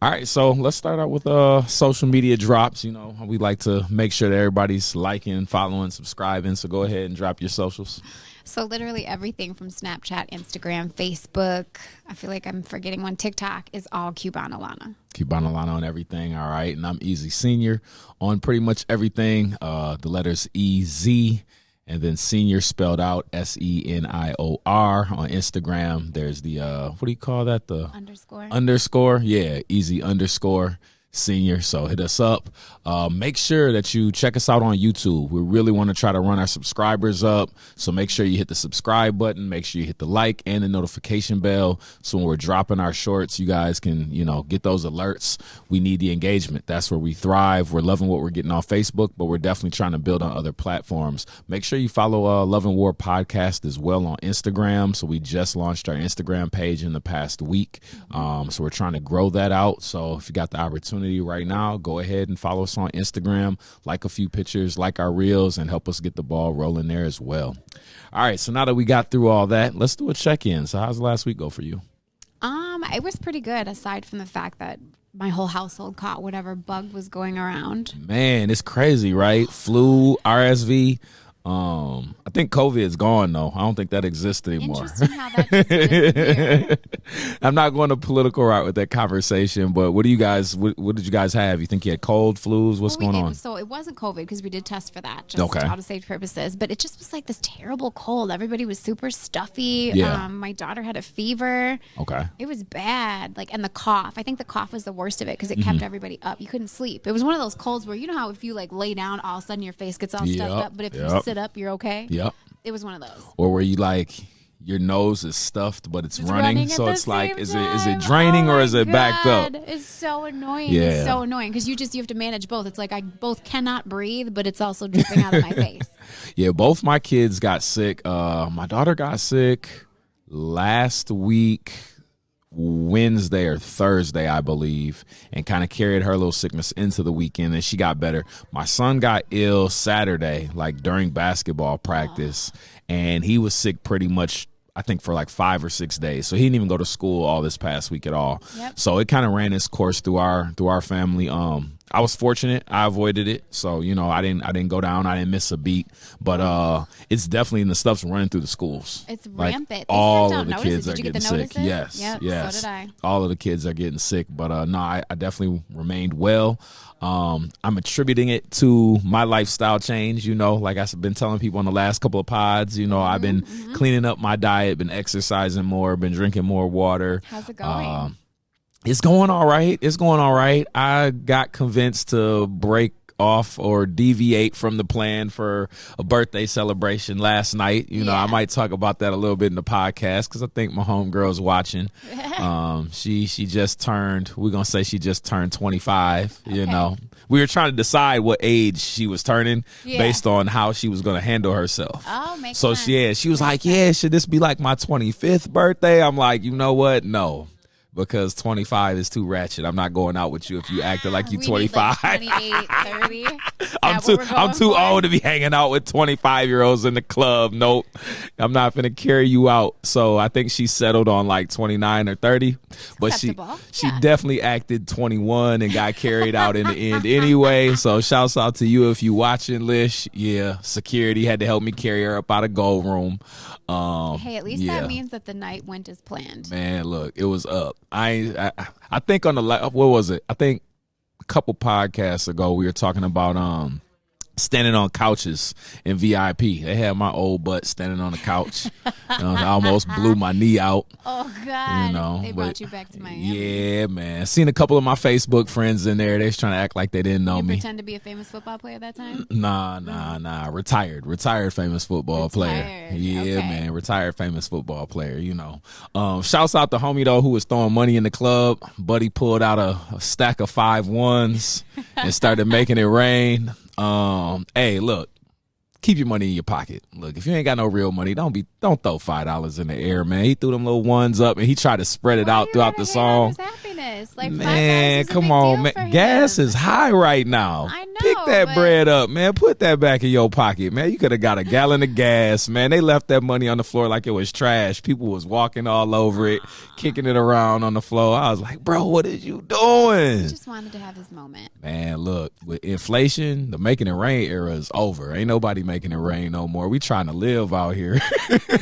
All right, so let's start out with social media drops. You know, we like to make sure that everybody's liking, following, subscribing. So go ahead and drop your socials. So literally everything from Snapchat, Instagram, Facebook, I feel like I'm forgetting one, TikTok is all Cubana Lana. Cubana Lana on everything, all right? And I'm Easy Senior on pretty much everything. The letters EZ and then Senior spelled out SENIOR on Instagram. There's the, what do you call that? The underscore. Yeah, Easy underscore Senior. So hit us up. Make sure that you check us out on YouTube. We really want to try to run our subscribers up. So make sure you hit the subscribe button. Make sure you hit the like and the notification bell. So when we're dropping our shorts, you guys can, get those alerts. We need the engagement. That's where we thrive. We're loving what we're getting on Facebook, but we're definitely trying to build on other platforms. Make sure you follow Luv and War Podcast as well on Instagram. So we just launched our Instagram page in the past week. So we're trying to grow that out. So if you got the opportunity right now, go ahead and follow us on Instagram, like a few pictures, like our reels, and help us get the ball rolling there as well. All right, so now that we got through all that, let's do a check-in. So how's the last week go for you? It was pretty good, aside from the fact that my whole household caught whatever bug was going around. Man, it's crazy, right? Flu, RSV. I think COVID is gone, though. I don't think that exists anymore. Interesting how that just disappeared. I'm not going to political route with that conversation, but what did you guys have? You think you had cold, flus? What's going on? So it wasn't COVID because we did test for that, just out of safety purposes. But it just was like this terrible cold. Everybody was super stuffy. Yeah. My daughter had a fever. Okay. It was bad. And the cough. I think the cough was the worst of it because it kept everybody up. You couldn't sleep. It was one of those colds where, you know how if you lay down, all of a sudden your face gets all stuffed up. But if you sit up, you're okay. Yep. It was one of those. Or where you your nose is stuffed, but it's running. So it's like, is it draining or is it backed up? It's so annoying. Yeah. It's so annoying because you have to manage both. It's like I both cannot breathe, but it's also dripping out of my face. Yeah, both my kids got sick. My daughter got sick last week, Wednesday or Thursday, I believe, and kind of carried her little sickness into the weekend, and she got better. My son got ill Saturday, during basketball practice, and he was sick pretty much, I think, for 5 or 6 days. So he didn't even go to school all this past week at all. Yep. So it kind of ran its course through our family. I was fortunate. I avoided it. So, I didn't go down. I didn't miss a beat. But it's definitely, the stuff's running through the schools. It's rampant. All of the kids are getting sick. Yes. Yes. So did I. All of the kids are getting sick. But no, I definitely remained well. I'm attributing it to my lifestyle change. Like I've been telling people in the last couple of pods, I've been cleaning up my diet, been exercising more, been drinking more water. How's it going? It's going all right. I got convinced to break off or deviate from the plan for a birthday celebration last night. I might talk about that a little bit in the podcast because I think my homegirl's watching. She just turned, we're going to say she just turned 25, Okay. We were trying to decide what age she was turning based on how she was going to handle herself. Oh, makes sense. So she was like, should this be like my 25th birthday? I'm like, you know what? No. Because 25 is too ratchet. I'm not going out with you if you acted like you 25. Need 28, 30. I'm too old to be hanging out with 25-year-olds in the club. Nope. I'm not going to carry you out. So I think she settled on 29 or 30. But she definitely acted 21 and got carried out in the end anyway. So shouts out to you if you watching, Lish. Yeah, security had to help me carry her up out of Gold Room. Hey, at least that means that the night went as planned. Man, look, it was up. I think on what was it? I think a couple podcasts ago we were talking about standing on couches in VIP. They had my old butt standing on the couch. I almost blew my knee out. Oh God! They brought you back to Miami. Yeah, man. Seen a couple of my Facebook friends in there. They was trying to act like they didn't know me. Pretend to be a famous football player that time? Nah. Retired famous football player. Yeah, okay. Man. Retired famous football player. Shouts out the homie though who was throwing money in the club. Buddy pulled out a stack of 5 ones and started making it rain. Hey, look, keep your money in your pocket. Look, if you ain't got no real money, don't throw $5 in the air, man. He threw them little ones up and he tried to spread it out throughout the song. Happiness. Man, come on, man. Gas is high right now. I know. pick that bread up, man. Put that back in your pocket, man. You could have got a gallon of gas, man. They left that money on the floor like it was trash. People was walking all over it, kicking it around on the floor. I was like, bro, what is you doing? He just wanted to have his moment. Man, look, with inflation, the making it rain era is over. Ain't nobody making it rain no more. We trying to live out here.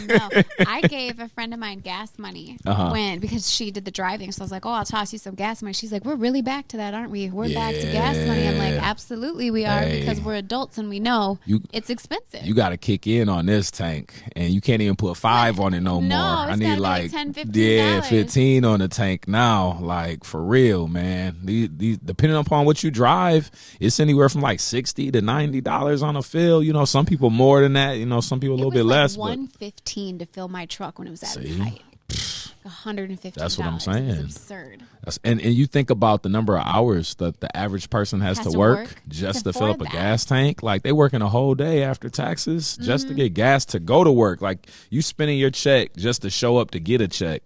No, I gave a friend of mine gas money because she did the driving. So I was like, oh, I'll toss you some gas money. She's like, we're really back to that, aren't we? We're back to gas money. I'm like, absolutely we are, because we're adults and we know it's expensive. You got to kick in on this tank, and you can't even put 5 on it no more. I need like $10, $15. 15 on the tank now. Like, for real, man. These, depending upon what you drive, it's anywhere from like $60 to $90 on a fill. You know, some people more than that. You know, some people a little bit less. $115 to fill my truck when it was at its height. $150. That's what I'm saying. It's absurd. And you think about the number of hours that the average person has to work just to fill up a gas tank. Like, they working a whole day after taxes just to get gas to go to work. Like, you spending your check just to show up to get a check.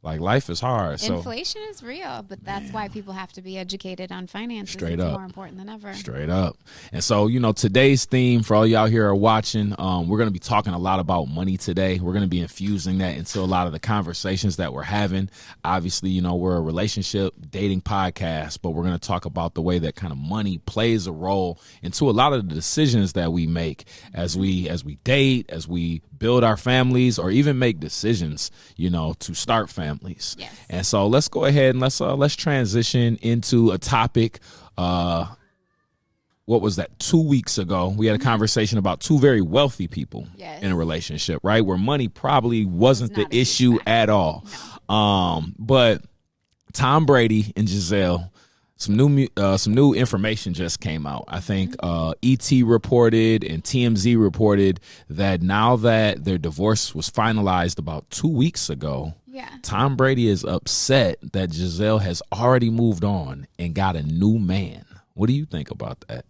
Like, life is hard. So inflation is real, but that's why people have to be educated on finances. Straight it's up. more important than ever. Straight up. And so, you know, today's theme for all y'all here are watching, we're going to be talking a lot about money today. We're going to be infusing that into a lot of the conversations that we're having. Obviously, you know, we're a relationship dating podcast, but we're going to talk about the way that kind of money plays a role into a lot of the decisions that we make as we date, as we build our families, or even make decisions, you know, to start families. Yes. And so let's go ahead and let's transition into a topic. What was that? 2 weeks ago, we had a conversation about two very wealthy people in a relationship, right? Where money probably wasn't the issue at all. No. But Tom Brady and Giselle, some new information just came out. I think ET reported and TMZ reported that now that their divorce was finalized about 2 weeks ago, Tom Brady is upset that Giselle has already moved on and got a new man. What do you think about that?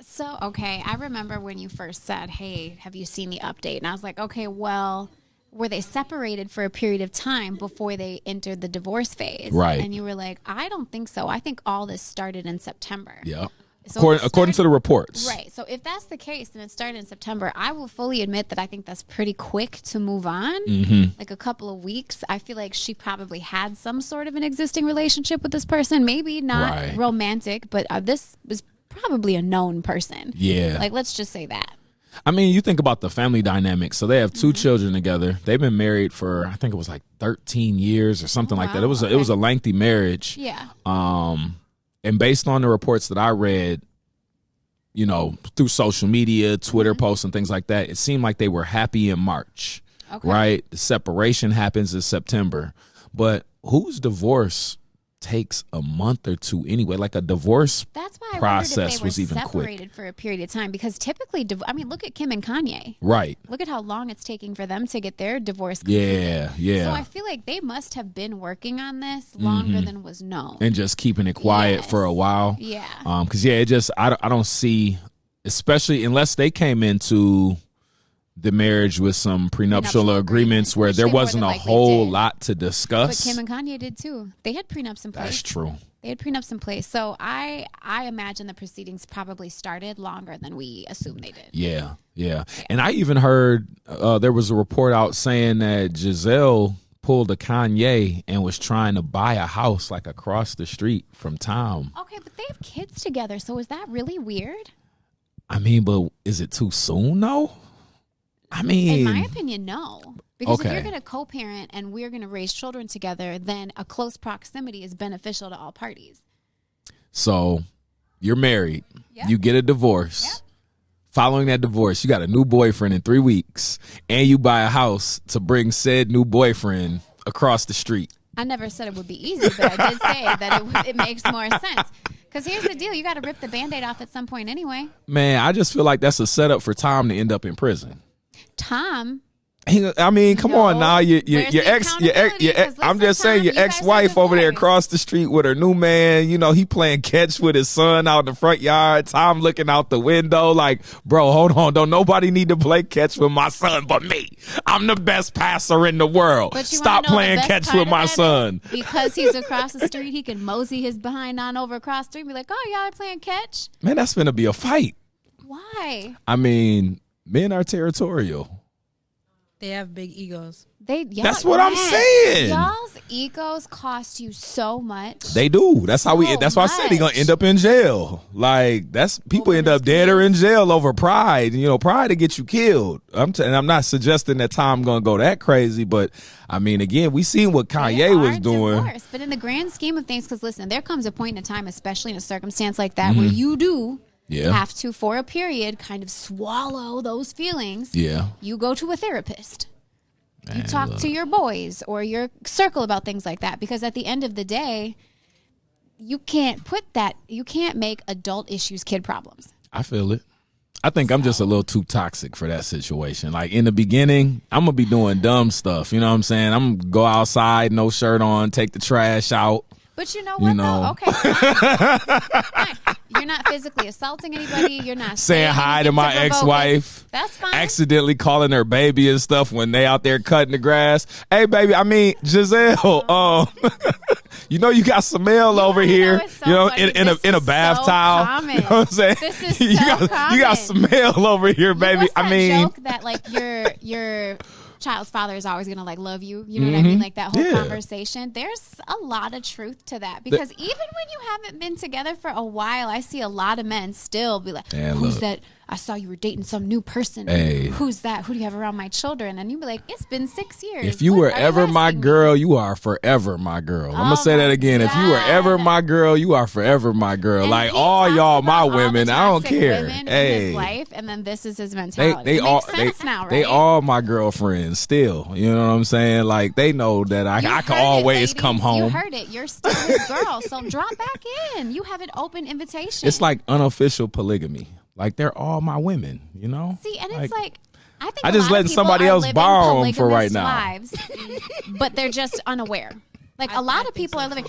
So, okay, I remember when you first said, hey, have you seen the update? And I was like, okay, well, were they separated for a period of time before they entered the divorce phase? Right. And you were like, I don't think so. I think all this started in September. Yeah. So according to the reports. Right. So if that's the case and it started in September, I will fully admit that I think that's pretty quick to move on. Mm-hmm. Like a couple of weeks. I feel like she probably had some sort of an existing relationship with this person. Maybe not romantic, but this was probably a known person. Yeah. Like, let's just say that. I mean, you think about the family dynamic. So they have two children together. They've been married for, I think it was like 13 years or something like that. It was a lengthy marriage. Yeah. And based on the reports that I read, you know, through social media, Twitter posts and things like that, it seemed like they were happy in March, right? The separation happens in September. But whose divorce takes a month or two anyway? Like, a divorce process was even quick. Separated for a period of time, because typically, I mean, look at Kim and Kanye. Right. Look at how long it's taking for them to get their divorce completed. Yeah. So I feel like they must have been working on this longer than was known, and just keeping it quiet for a while. Yeah. Because it just I don't see, especially unless they came into the marriage with some prenuptial agreements where there wasn't a whole lot to discuss. But Kim and Kanye did too. They had prenups in place. That's true. They had prenups in place. So I imagine the proceedings probably started longer than we assumed they did. Yeah. And I even heard there was a report out saying that Giselle pulled a Kanye and was trying to buy a house like across the street from Tom. Okay, but they have kids together. So is that really weird? I mean, but is it too soon though? I mean, in my opinion, no. Because if you're going to co-parent and we're going to raise children together, then a close proximity is beneficial to all parties. So you're married. Yep. You get a divorce. Yep. Following that divorce, you got a new boyfriend in 3 weeks, and you buy a house to bring said new boyfriend across the street. I never said it would be easy, but I did say that it makes more sense. Because here's the deal. You got to rip the Band-Aid off at some point anyway. Man, I just feel like that's a setup for Tom to end up in prison. Tom I mean, come on now. Your ex, I'm just saying, your ex-wife over there across the street with her new man, you know, he playing catch with his son out in the front yard. Tom looking out the window like, bro, hold on. Don't nobody need to play catch with my son but me. I'm the best passer in the world. Stop playing catch with my son. Because he's across the street, he can mosey his behind on over across the street and be like, oh, y'all are playing catch? Man, that's finna be a fight. Why? I mean, men are territorial. They have big egos. That's what I'm saying. Y'all's egos cost you so much. They do. That's how that's why I said he's gonna end up in jail. Like, that's people end up dead or in jail over pride. You know, pride to get you killed. And I'm not suggesting that Tom gonna go that crazy, but I mean, again, we seen what Kanye was doing. Divorced, but in the grand scheme of things, because listen, there comes a point in time, especially in a circumstance like that, where you do have to, for a period, kind of swallow those feelings. Yeah. You go to a therapist. You talk to your boys or your circle about things like that, because at the end of the day, you can't make adult issues kid problems. I feel it. I think I'm just a little too toxic for that situation. Like, in the beginning, I'm going to be doing dumb stuff. You know what I'm saying? I'm going to go outside, no shirt on, take the trash out. But you know what, though? Okay, fine. You're not physically assaulting anybody. You're not saying hi to my ex-wife. That's fine. Accidentally calling her baby and stuff when they out there cutting the grass. Hey, baby, I mean, Giselle, you know you got some mail over here. You know, in a bath towel. You know what I'm saying? This is so common. You got some mail over here, baby. What's that joke that, like, your child's father is always gonna, like, love you. You know what I mean? Like, that whole conversation. There's a lot of truth to that, because even when you haven't been together for a while, I see a lot of men still be like, who's that? I saw you were dating some new person. Hey. Who's that? Who do you have around my children? And you'd be like, it's been 6 years. If you were ever my girl, you are forever my girl. I'm going to say that again. If you were ever my girl, you are forever my girl. And like, all y'all my women, I don't care. Hey. In his life, and then this is his mentality. It makes sense now, right? They all my girlfriends still. You know what I'm saying? Like, they know that I can always come home. You heard it. You're still his girl. So drop back in. You have an open invitation. It's like unofficial polygamy. Like, they're all my women, you know? See, and it's like I think I just letting somebody else borrow them for right now. Lives, but they're just unaware. Like, a lot of people are living,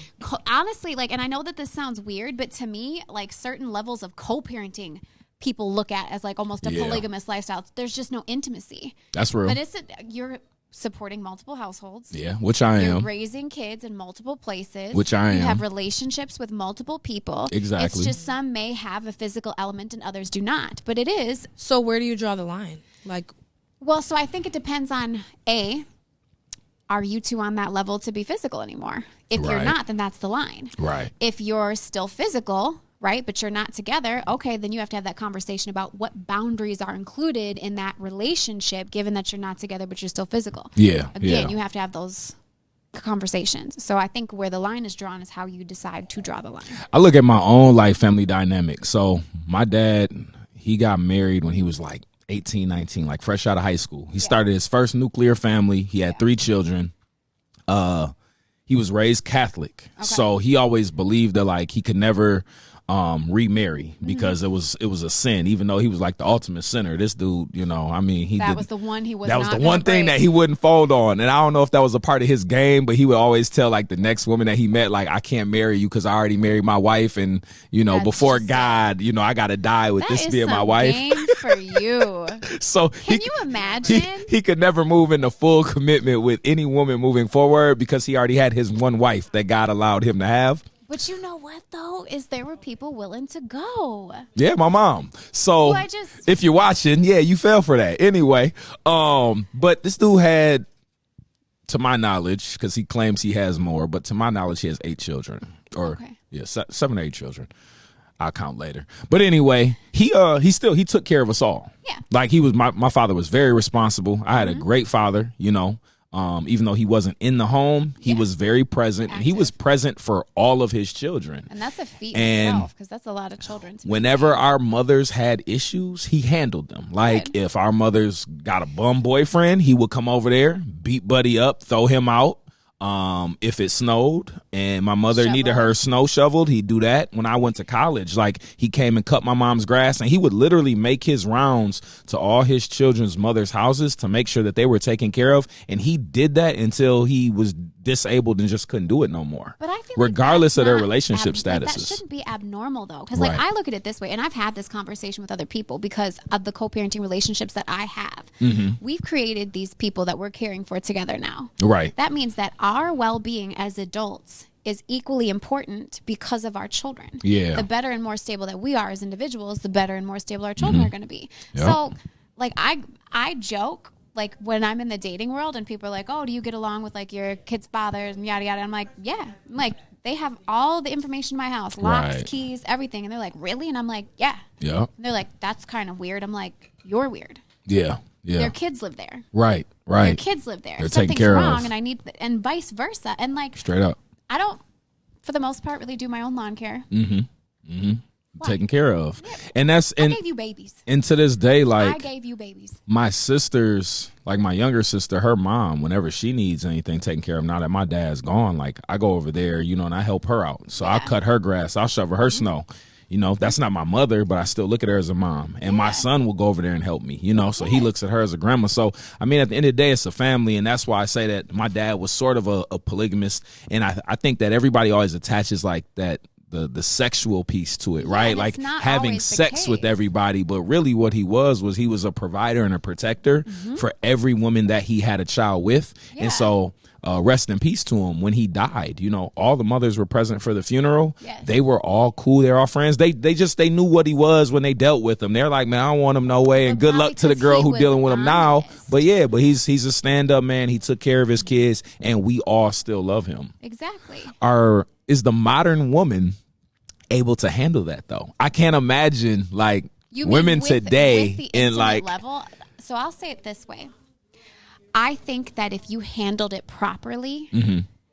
honestly, like, and I know that this sounds weird, but to me, like, certain levels of co-parenting people look at as, like, almost a polygamous lifestyle. There's just no intimacy. That's real. But you're supporting multiple households. Yeah, which I am. You're raising kids in multiple places. Which I am. You have relationships with multiple people. Exactly. It's just some may have a physical element and others do not. But it is. So where do you draw the line? Like, well, so I think it depends on, are you two on that level to be physical anymore? If you're not, then that's the line. Right. If you're still physical, right, but you're not together, okay, then you have to have that conversation about what boundaries are included in that relationship, given that you're not together but you're still physical. Yeah. Again, you have to have those conversations. So I think where the line is drawn is how you decide to draw the line. I look at my own, like, family dynamic. So my dad, he got married when he was like 18, 19, like fresh out of high school. He started his first nuclear family. He had 3 children. He was raised Catholic. Okay. So he always believed that, like, he could never remarry because it was a sin, even though he was like the ultimate sinner. This dude, you know, I mean, that was the one thing that he wouldn't fold on. And I don't know if that was a part of his game, but he would always tell, like, the next woman that he met, like, I can't marry you because I already married my wife, and, you know, before God, you know, I gotta die with this being my wife. Game for you. So can you imagine? He could never move into full commitment with any woman moving forward because he already had his one wife that God allowed him to have. But you know what, though, is there were people willing to go. Yeah, my mom. So if you're watching, you fell for that. Anyway, but this dude had, to my knowledge, because he claims he has more, but to my knowledge, he has 8 children. Or, 7 or 8 children. I'll count later. But anyway, he took care of us all. Yeah. Like, my father was very responsible. I had a great father, you know. Even though he wasn't in the home, he was very present, and he was present for all of his children. And that's a feat in itself, because that's a lot of children. Whenever our mothers had issues, he handled them. Like, if our mothers got a bum boyfriend, he would come over there, beat Buddy up, throw him out. If it snowed and my mother Shovel. needed her snow shoveled, he'd do that. When I went to college, like, he came and cut my mom's grass, and he would literally make his rounds to all his children's mother's houses to make sure that they were taken care of. And he did that until he was disabled and just couldn't do it no more. But I feel regardless like of their that's not relationship like, statuses. that shouldn't be abnormal though, because like Right. I look at it this way, and I've had this conversation with other people because of the co-parenting relationships that I have. We've created these people that we're caring for together now. Right. That means that our well-being as adults is equally important because of our children. Yeah. The better and more stable that we are as individuals, the better and more stable our children are going to be. Yep. So, like, I joke, like, when I'm in the dating world and people are like, oh, do you get along with, like, your kids' fathers and yada, yada. I'm like, yeah. I'm like, they have all the information in my house, locks, Right. keys, everything. And they're like, really? And I'm like, yeah. Yeah. And they're like, that's kind of weird. I'm like, you're weird. Yeah. Yeah. Their kids live there. Right. Their Right. kids live there. They're taken Something's care wrong, of. and I need, and vice versa. And like, Straight up. I don't, for the most part, really do my own lawn care. Taken care of. And that's, I and, gave you babies. and to this day, I like, gave you babies. my sisters, like my younger sister, her mom, whenever she needs anything taken care of, now that my dad's gone, like, I go over there, you know, and I help her out. So I'll cut her grass, I'll shovel her snow. You know, that's not my mother, but I still look at her as a mom. And my son will go over there and help me, you know, so he looks at her as a grandma. So, I mean, at the end of the day, it's a family. And that's why I say that my dad was sort of a polygamist. And I think that everybody always attaches like that, the sexual piece to it, right? and Like it's not having always the sex with case. everybody. But really what he was he was a provider and a protector for every woman that he had a child with. Yeah. And so, rest in peace to him. When he died, you know, all the mothers were present for the funeral. Yes. They were all cool. They're all friends. They knew what he was when they dealt with him. They're like, man, I don't want him no way. And But good probably luck to the 'cause girl he who was dealing with him now. honest. But yeah, but he's a stand up man. He took care of his kids, and we all still love him. Exactly. Is the modern woman able to handle that though? I can't imagine like You mean women with today the in intimate like level. So I'll say it this way. I think that if you handled it properly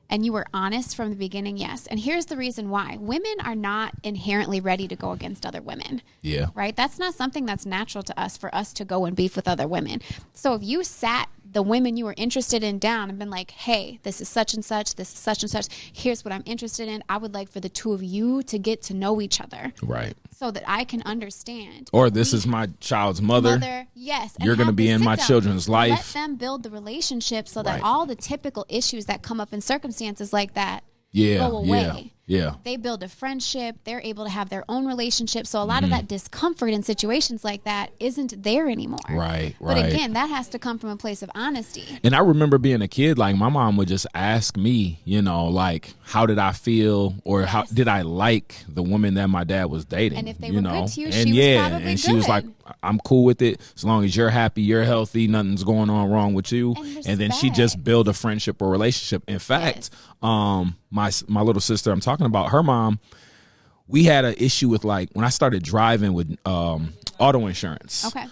and you were honest from the beginning, yes. And here's the reason why. Women are not inherently ready to go against other women. yeah. Right? That's not something that's natural to us for us to go and beef with other women. So if you sat the women you were interested in down and been like, hey, this is such and such, this is such and such, here's what I'm interested in. I would like for the two of you to get to know each other Right. so that I can understand. Or this is my child's mother. Yes. and You're gonna have be this in my sit down. children's life. Let them build the relationship so that Right. all the typical issues that come up in circumstances like that Yeah. go Yeah. away. Yeah. They build a friendship. They're able to have their own relationship. So a lot of that discomfort in situations like that isn't there anymore. Right, But right. again, that has to come from a place of honesty. And I remember being a kid, like my mom would just ask me, you know, like, how did I feel, or how Yes. did I like the woman that my dad was dating? And if they you were know? good to you, and she was yeah, probably and she was good. like, I'm cool with it as long as you're happy, you're healthy, nothing's going on wrong with you. And then she just built a friendship or relationship. In fact, my little sister I'm talking about, her mom, we had an issue with like when I started driving with auto insurance. Okay.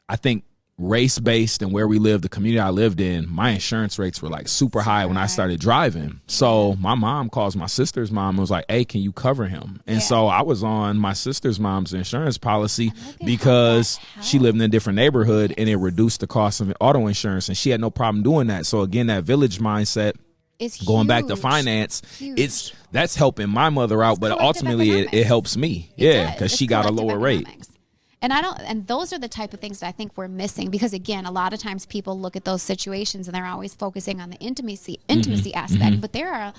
I think race based and where we lived, the community I lived in, my insurance rates were like super high when I started driving. So my mom calls my sister's mom and was like, hey, can you cover him? And so I was on my sister's mom's insurance policy because she lived in a different neighborhood and it reduced the cost of auto insurance. And she had no problem doing that. So again, that village mindset, It's going back to huge. finance, Huge. that's helping my mother out, but collective ultimately it economics. helps me. It Yeah, does. because It's she got a collective lower rate. economics. And those are the type of things that I think we're missing because again, a lot of times people look at those situations and they're always focusing on the intimacy aspect, but there are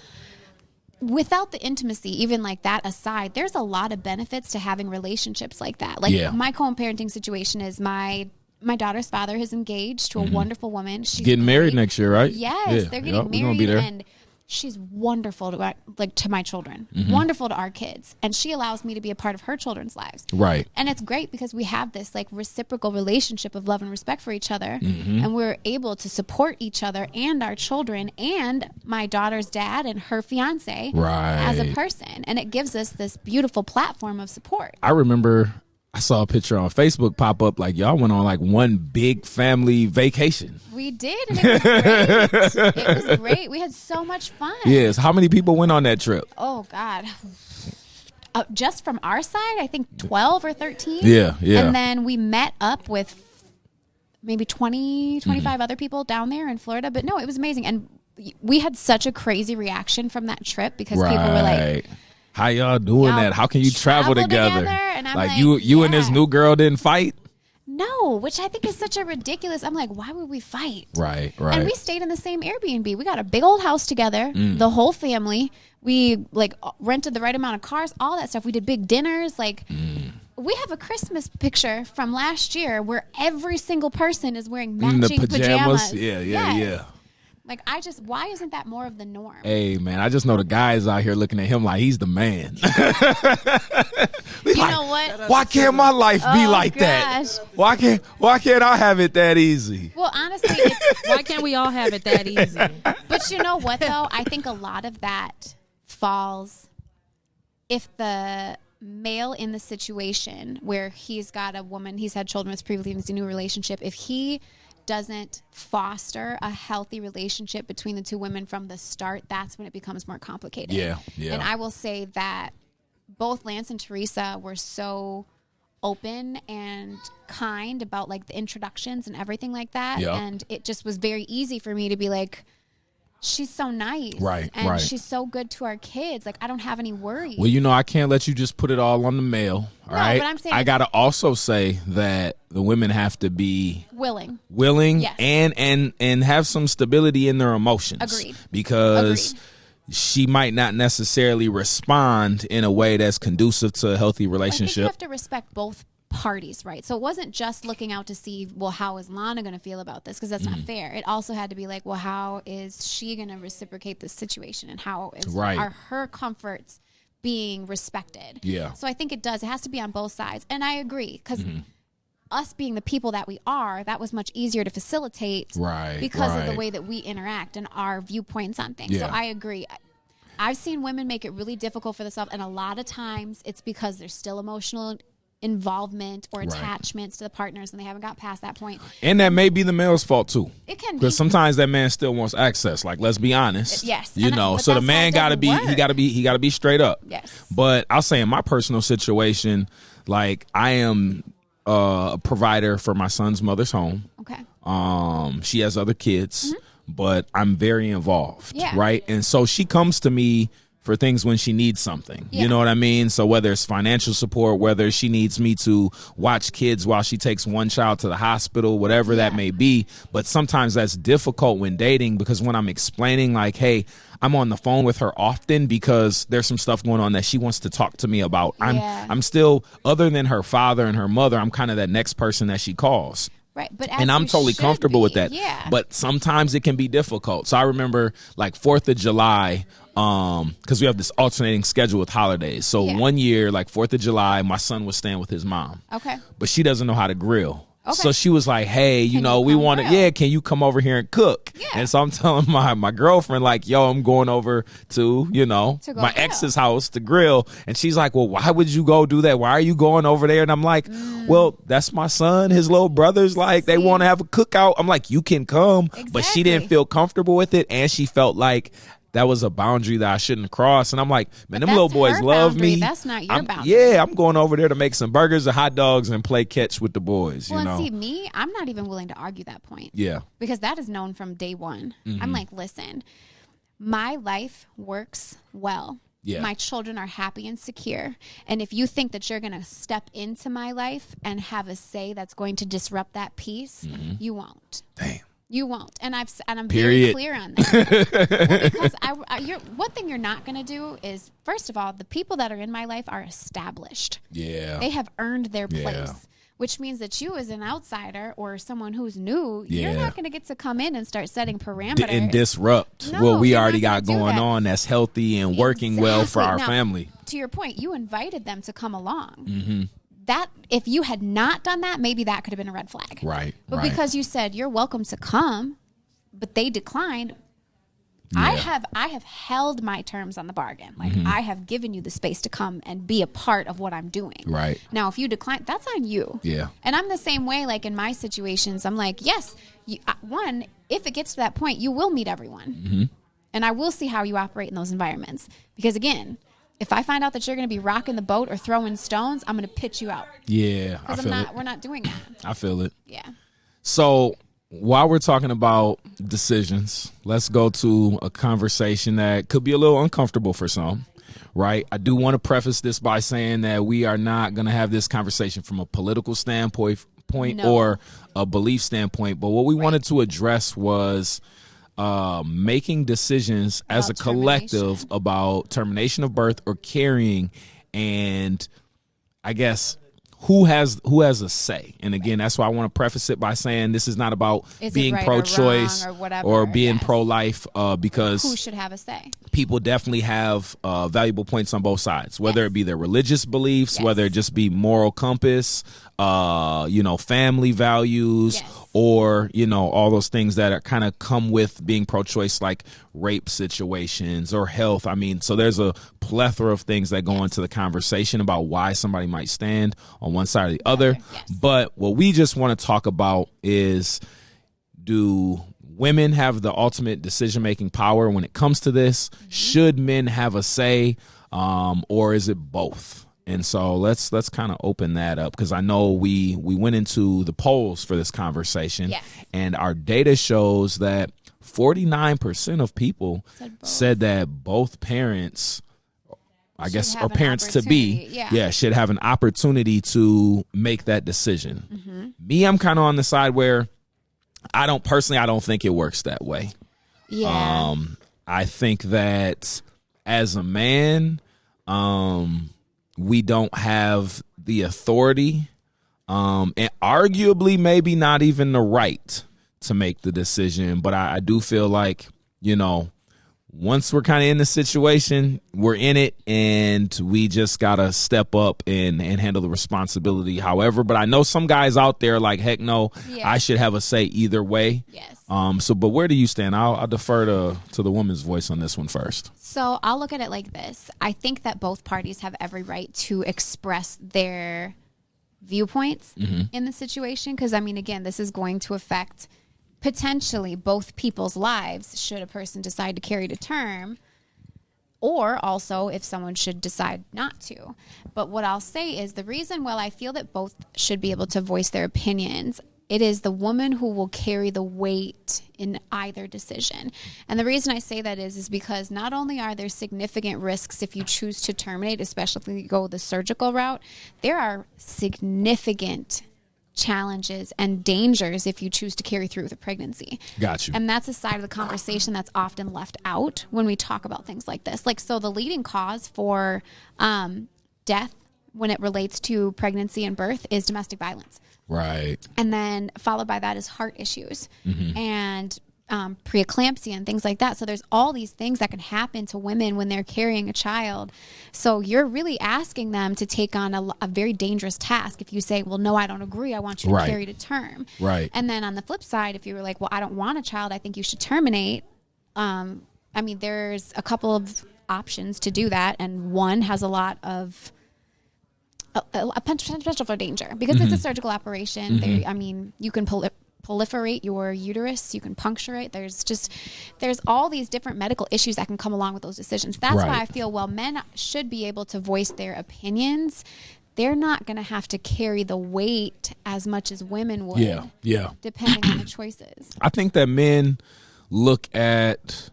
without the intimacy, even like that aside, there's a lot of benefits to having relationships like that. Like my co-parenting situation is my daughter's father is engaged to a wonderful woman. She's Getting married great. next year, right? Yes, they're getting We're gonna be married, there. and she's wonderful to to my children, wonderful to our kids, and she allows me to be a part of her children's lives. Right. And it's great because we have this like reciprocal relationship of love and respect for each other, and we're able to support each other and our children and my daughter's dad and her fiance as a Right. person, and it gives us this beautiful platform of support. I remember I saw a picture on Facebook pop up like y'all went on like one big family vacation. We did, and it was great. It was great. We had so much fun. Yes. How many people went on that trip? Oh God. Just from our side, I think 12 or 13. Yeah, yeah. And then we met up with maybe 20, 25 other people down there in Florida. But no, it was amazing. And we had such a crazy reaction from that trip because people were like, how y'all doing that? How can you travel together? And I'm like you and this new girl didn't fight? No, which I think is such a ridiculous. I'm like, why would we fight? Right. And we stayed in the same Airbnb. We got a big old house together, the whole family. We like rented the right amount of cars, all that stuff. We did big dinners. Like we have a Christmas picture from last year where every single person is wearing matching pajamas. Yeah. Like, why isn't that more of the norm? Hey, man, I just know the guys out here looking at him like he's the man. You know what? Why can't my life be like that? Why can't I have it that easy? Well, honestly, why can't we all have it that easy? But you know what, though? I think a lot of that falls if the male in the situation where he's got a woman, he's had children with previously, he's in a new relationship, if he doesn't foster a healthy relationship between the two women from the start, that's when it becomes more complicated. Yeah. And I will say that both Lance and Teresa were so open and kind about like the introductions and everything like that. Yeah. And it just was very easy for me to be like, she's so nice. Right. She's so good to our kids. Like, I don't have any worries. Well, I can't let you just put it all on the male. All right. But I'm saying I got to also say that the women have to be willing, yes, and have some stability in their emotions. Agreed. Because she might not necessarily respond in a way that's conducive to a healthy relationship. I think you have to respect both parties, right? So it wasn't just looking out to see, well, how is Lana going to feel about this? Because that's not fair. It also had to be like, well, how is she going to reciprocate this situation? And how are her comforts being respected? Yeah. So I think it has to be on both sides. And I agree, because us being the people that we are, that was much easier to facilitate because of the way that we interact and our viewpoints on things. Yeah. So I agree. I've seen women make it really difficult for themselves, and a lot of times it's because there's still emotional involvement or attachments to the partners and they haven't got past that point. And that may be the male's fault too. It can be. Because sometimes that man still wants access. Like, let's be honest. Yes. So the man gotta be straight up. Yes. But I'll say in my personal situation, like, I am a provider for my son's mother's home. Okay. She has other kids, but I'm very involved. Yeah. Right. And so she comes to me for things when she needs something. Yeah. You know what I mean? So whether it's financial support, whether she needs me to watch kids while she takes one child to the hospital, whatever that may be. But sometimes that's difficult when dating, because when I'm explaining, like, hey, I'm on the phone with her often because there's some stuff going on that she wants to talk to me about. I'm still, other than her father and her mother, I'm kind of that next person that she calls. Right, and I'm totally comfortable with that. Yeah. But sometimes it can be difficult. So I remember, like, 4th of July, because we have this alternating schedule with holidays. So one year, like 4th of July, my son was staying with his mom. Okay. But she doesn't know how to grill. Okay. So she was like, hey, we want to, can you come over here and cook? Yeah. And so I'm telling my girlfriend, like, yo, I'm going over to my ex's house to grill. And she's like, well, why would you go do that? Why are you going over there? And I'm like, well, that's my son. His little brother's like, they want to have a cookout. I'm like, you can come. Exactly. But she didn't feel comfortable with it. And she felt like that was a boundary that I shouldn't cross. And I'm like, man, them little boys love me. That's not your boundary. Yeah, I'm going over there to make some burgers and hot dogs and play catch with the boys. Well, and see, me, I'm not even willing to argue that point. Yeah. Because that is known from day one. I'm like, listen, my life works well. Yeah. My children are happy and secure. And if you think that you're going to step into my life and have a say that's going to disrupt that peace, you won't. Damn. You won't, and I'm very clear on that. Well, because one thing you're not going to do is, first of all, the people that are in my life are established. Yeah, they have earned their place, which means that you, as an outsider or someone who's new, you're not going to get to come in and start setting parameters and disrupt what we already got going on that's healthy and working well for our family. To your point, you invited them to come along. That, if you had not done that, maybe that could have been a red flag. Right. But because you said you're welcome to come, but they declined, I have held my terms on the bargain. Like, I have given you the space to come and be a part of what I'm doing. Right. Now, if you decline, that's on you. Yeah. And I'm the same way. Like, in my situations, I'm like, yes, if it gets to that point, you will meet everyone. And I will see how you operate in those environments. Because, again, if I find out that you're going to be rocking the boat or throwing stones, I'm going to pitch you out. Yeah, Because we're not doing that. I feel it. Yeah. So while we're talking about decisions, let's go to a conversation that could be a little uncomfortable for some, right? I do want to preface this by saying that we are not going to have this conversation from a political standpoint or a belief standpoint, but what we wanted to address was making decisions as a collective about termination of birth or carrying, and I guess who has a say. And again, that's why I want to preface it by saying this is not about being pro-choice or being pro-life, because who should have a say? People definitely have valuable points on both sides, whether it be their religious beliefs, whether it just be moral compass, family values, or, all those things that are kind of come with being pro-choice, like rape situations or health. I mean, so there's a plethora of things that go into the conversation about why somebody might stand on one side or the other. But what we just want to talk about is, do women have the ultimate decision-making power when it comes to this? Should men have a say, or is it both? And so let's kind of open that up, because I know we went into the polls for this conversation, and our data shows that 49% of people said that both parents, I guess, or parents to be, should have an opportunity to make that decision. Me, I'm kind of on the side where I don't think it works that way. I think that as a man, we don't have the authority, and arguably maybe not even the right to make the decision. But I do feel like, once we're kind of in the situation, we're in it, and we just got to step up and handle the responsibility. However, but I know some guys out there like, heck no, I should have a say either way. But where do you stand? I'll defer to the woman's voice on this one first. So I'll look at it like this. I think that both parties have every right to express their viewpoints in the situation, because, I mean, again, this is going to affect potentially both people's lives should a person decide to carry to term, or also if someone should decide not to. But what I'll say is, the reason, while I feel that both should be able to voice their opinions, it is the woman who will carry the weight in either decision. And the reason I say that is because not only are there significant risks if you choose to terminate, especially if you go the surgical route, there are significant challenges and dangers if you choose to carry through with a pregnancy. Got you. And that's a side of the conversation that's often left out when we talk about things like this. Like, so the leading cause for death when it relates to pregnancy and birth is domestic violence. Right. And then followed by that is heart issues and preeclampsia and things like that. So there's all these things that can happen to women when they're carrying a child. So you're really asking them to take on a very dangerous task if you say, well, no, I don't agree. I want you to carry to term. Right. And then on the flip side, if you were like, well, I don't want a child, I think you should terminate. I mean, there's a couple of options to do that. And one has a lot of a potential for danger because it's a surgical operation. There, I mean, you can proliferate your uterus, you can puncture it. There's all these different medical issues that can come along with those decisions. That's why I feel, well, men should be able to voice their opinions. They're not going to have to carry the weight as much as women would. Depending on the choices. I think that men look at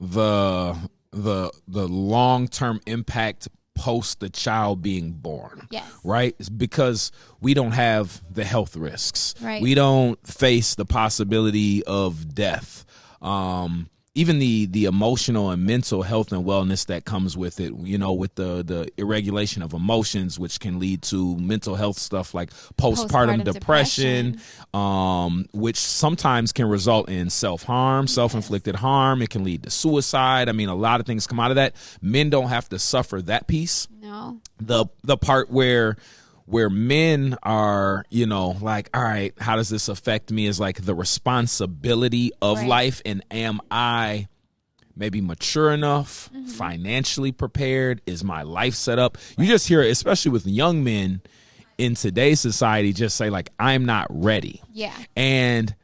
the long-term impact post the child being born. Right? It's because we don't have the health risks. We don't face the possibility of death. Even the emotional and mental health and wellness that comes with it, with the irregulation of emotions, which can lead to mental health stuff like postpartum depression, which sometimes can result in self-harm, self-inflicted harm. It can lead to suicide. I mean, a lot of things come out of that. Men don't have to suffer that piece. No. The part where men are, like, all right, how does this affect me, is like the responsibility of life. And am I maybe mature enough, financially prepared? Is my life set up? You just hear, especially with young men in today's society, just say like, I'm not ready. And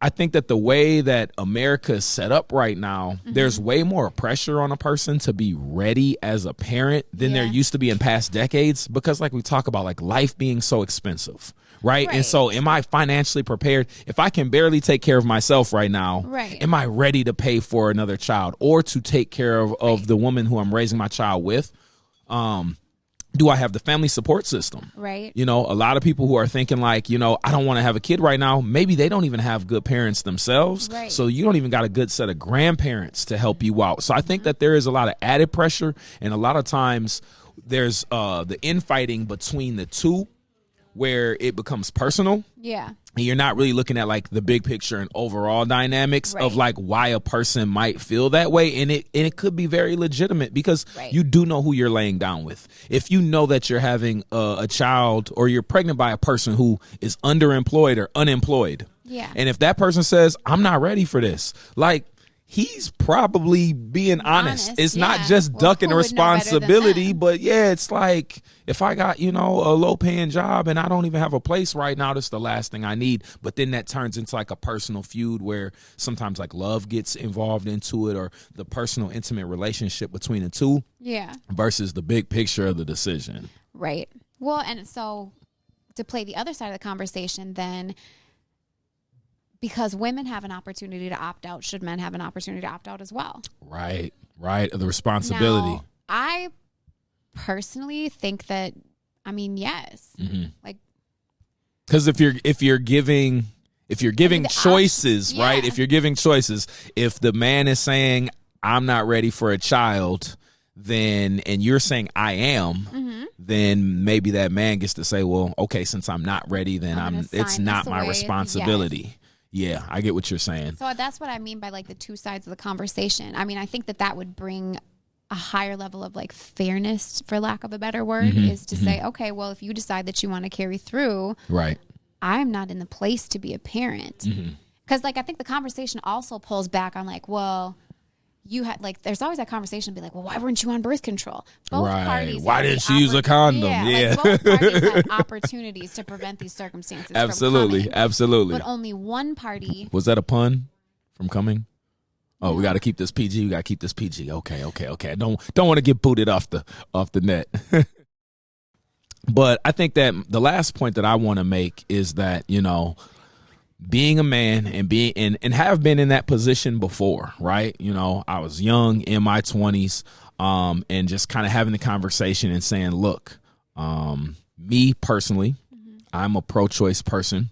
I think that the way that America is set up right now, there's way more pressure on a person to be ready as a parent than there used to be in past decades, because like we talk about, like life being so expensive. Right. And so am I financially prepared? If I can barely take care of myself right now, am I ready to pay for another child or to take care of the woman who I'm raising my child with? Do I have the family support system? Right. You know, a lot of people who are thinking like, you know, I don't want to have a kid right now. Maybe they don't even have good parents themselves. Right. So you don't even got a good set of grandparents to help you out. So I think that there is a lot of added pressure, and a lot of times there's the infighting between the two, where it becomes personal. Yeah. And you're not really looking at like the big picture and overall dynamics of like why a person might feel that way. And it could be very legitimate, because you do know who you're laying down with. If you know that you're having a child, or you're pregnant by a person who is underemployed or unemployed. Yeah. And if that person says, I'm not ready for this, like, he's probably being honest. It's not just ducking responsibility, but it's like, if I got, you know, a low paying job and I don't even have a place right now, that's the last thing I need. But then that turns into like a personal feud where sometimes like love gets involved into it, or the personal intimate relationship between the two versus the big picture of the decision. Right. Well, and so to play the other side of the conversation then, because women have an opportunity to opt out, should men have an opportunity to opt out as well? Right. The responsibility. Now, I personally think that, I mean, yes. Like, because if you're giving choices, right? If you're giving choices, if the man is saying, I'm not ready for a child, then, and you're saying I am, then maybe that man gets to say, well, okay, since I'm not ready, then it's not my responsibility. Yes. Yeah, I get what you're saying. So that's what I mean by like the two sides of the conversation. I mean, I think that would bring a higher level of like fairness, for lack of a better word, is to say, okay, well, if you decide that you want to carry through, I'm not in the place to be a parent. Because like, I think the conversation also pulls back on like, well, you had like, there's always that conversation be like, well, why weren't you on birth control? Both parties. Why didn't you use a condom? Like both parties had opportunities to prevent these circumstances. Absolutely. But only one party. Was that a pun from coming? Oh, we got to keep this PG. We got to keep this PG. Okay. Don't want to get booted off the net. But I think that the last point that I want to make is that, you know, being a man and have been in that position before, right? You know, I was young in my 20s, and just kind of having the conversation and saying, look, me personally, I'm a pro-choice person,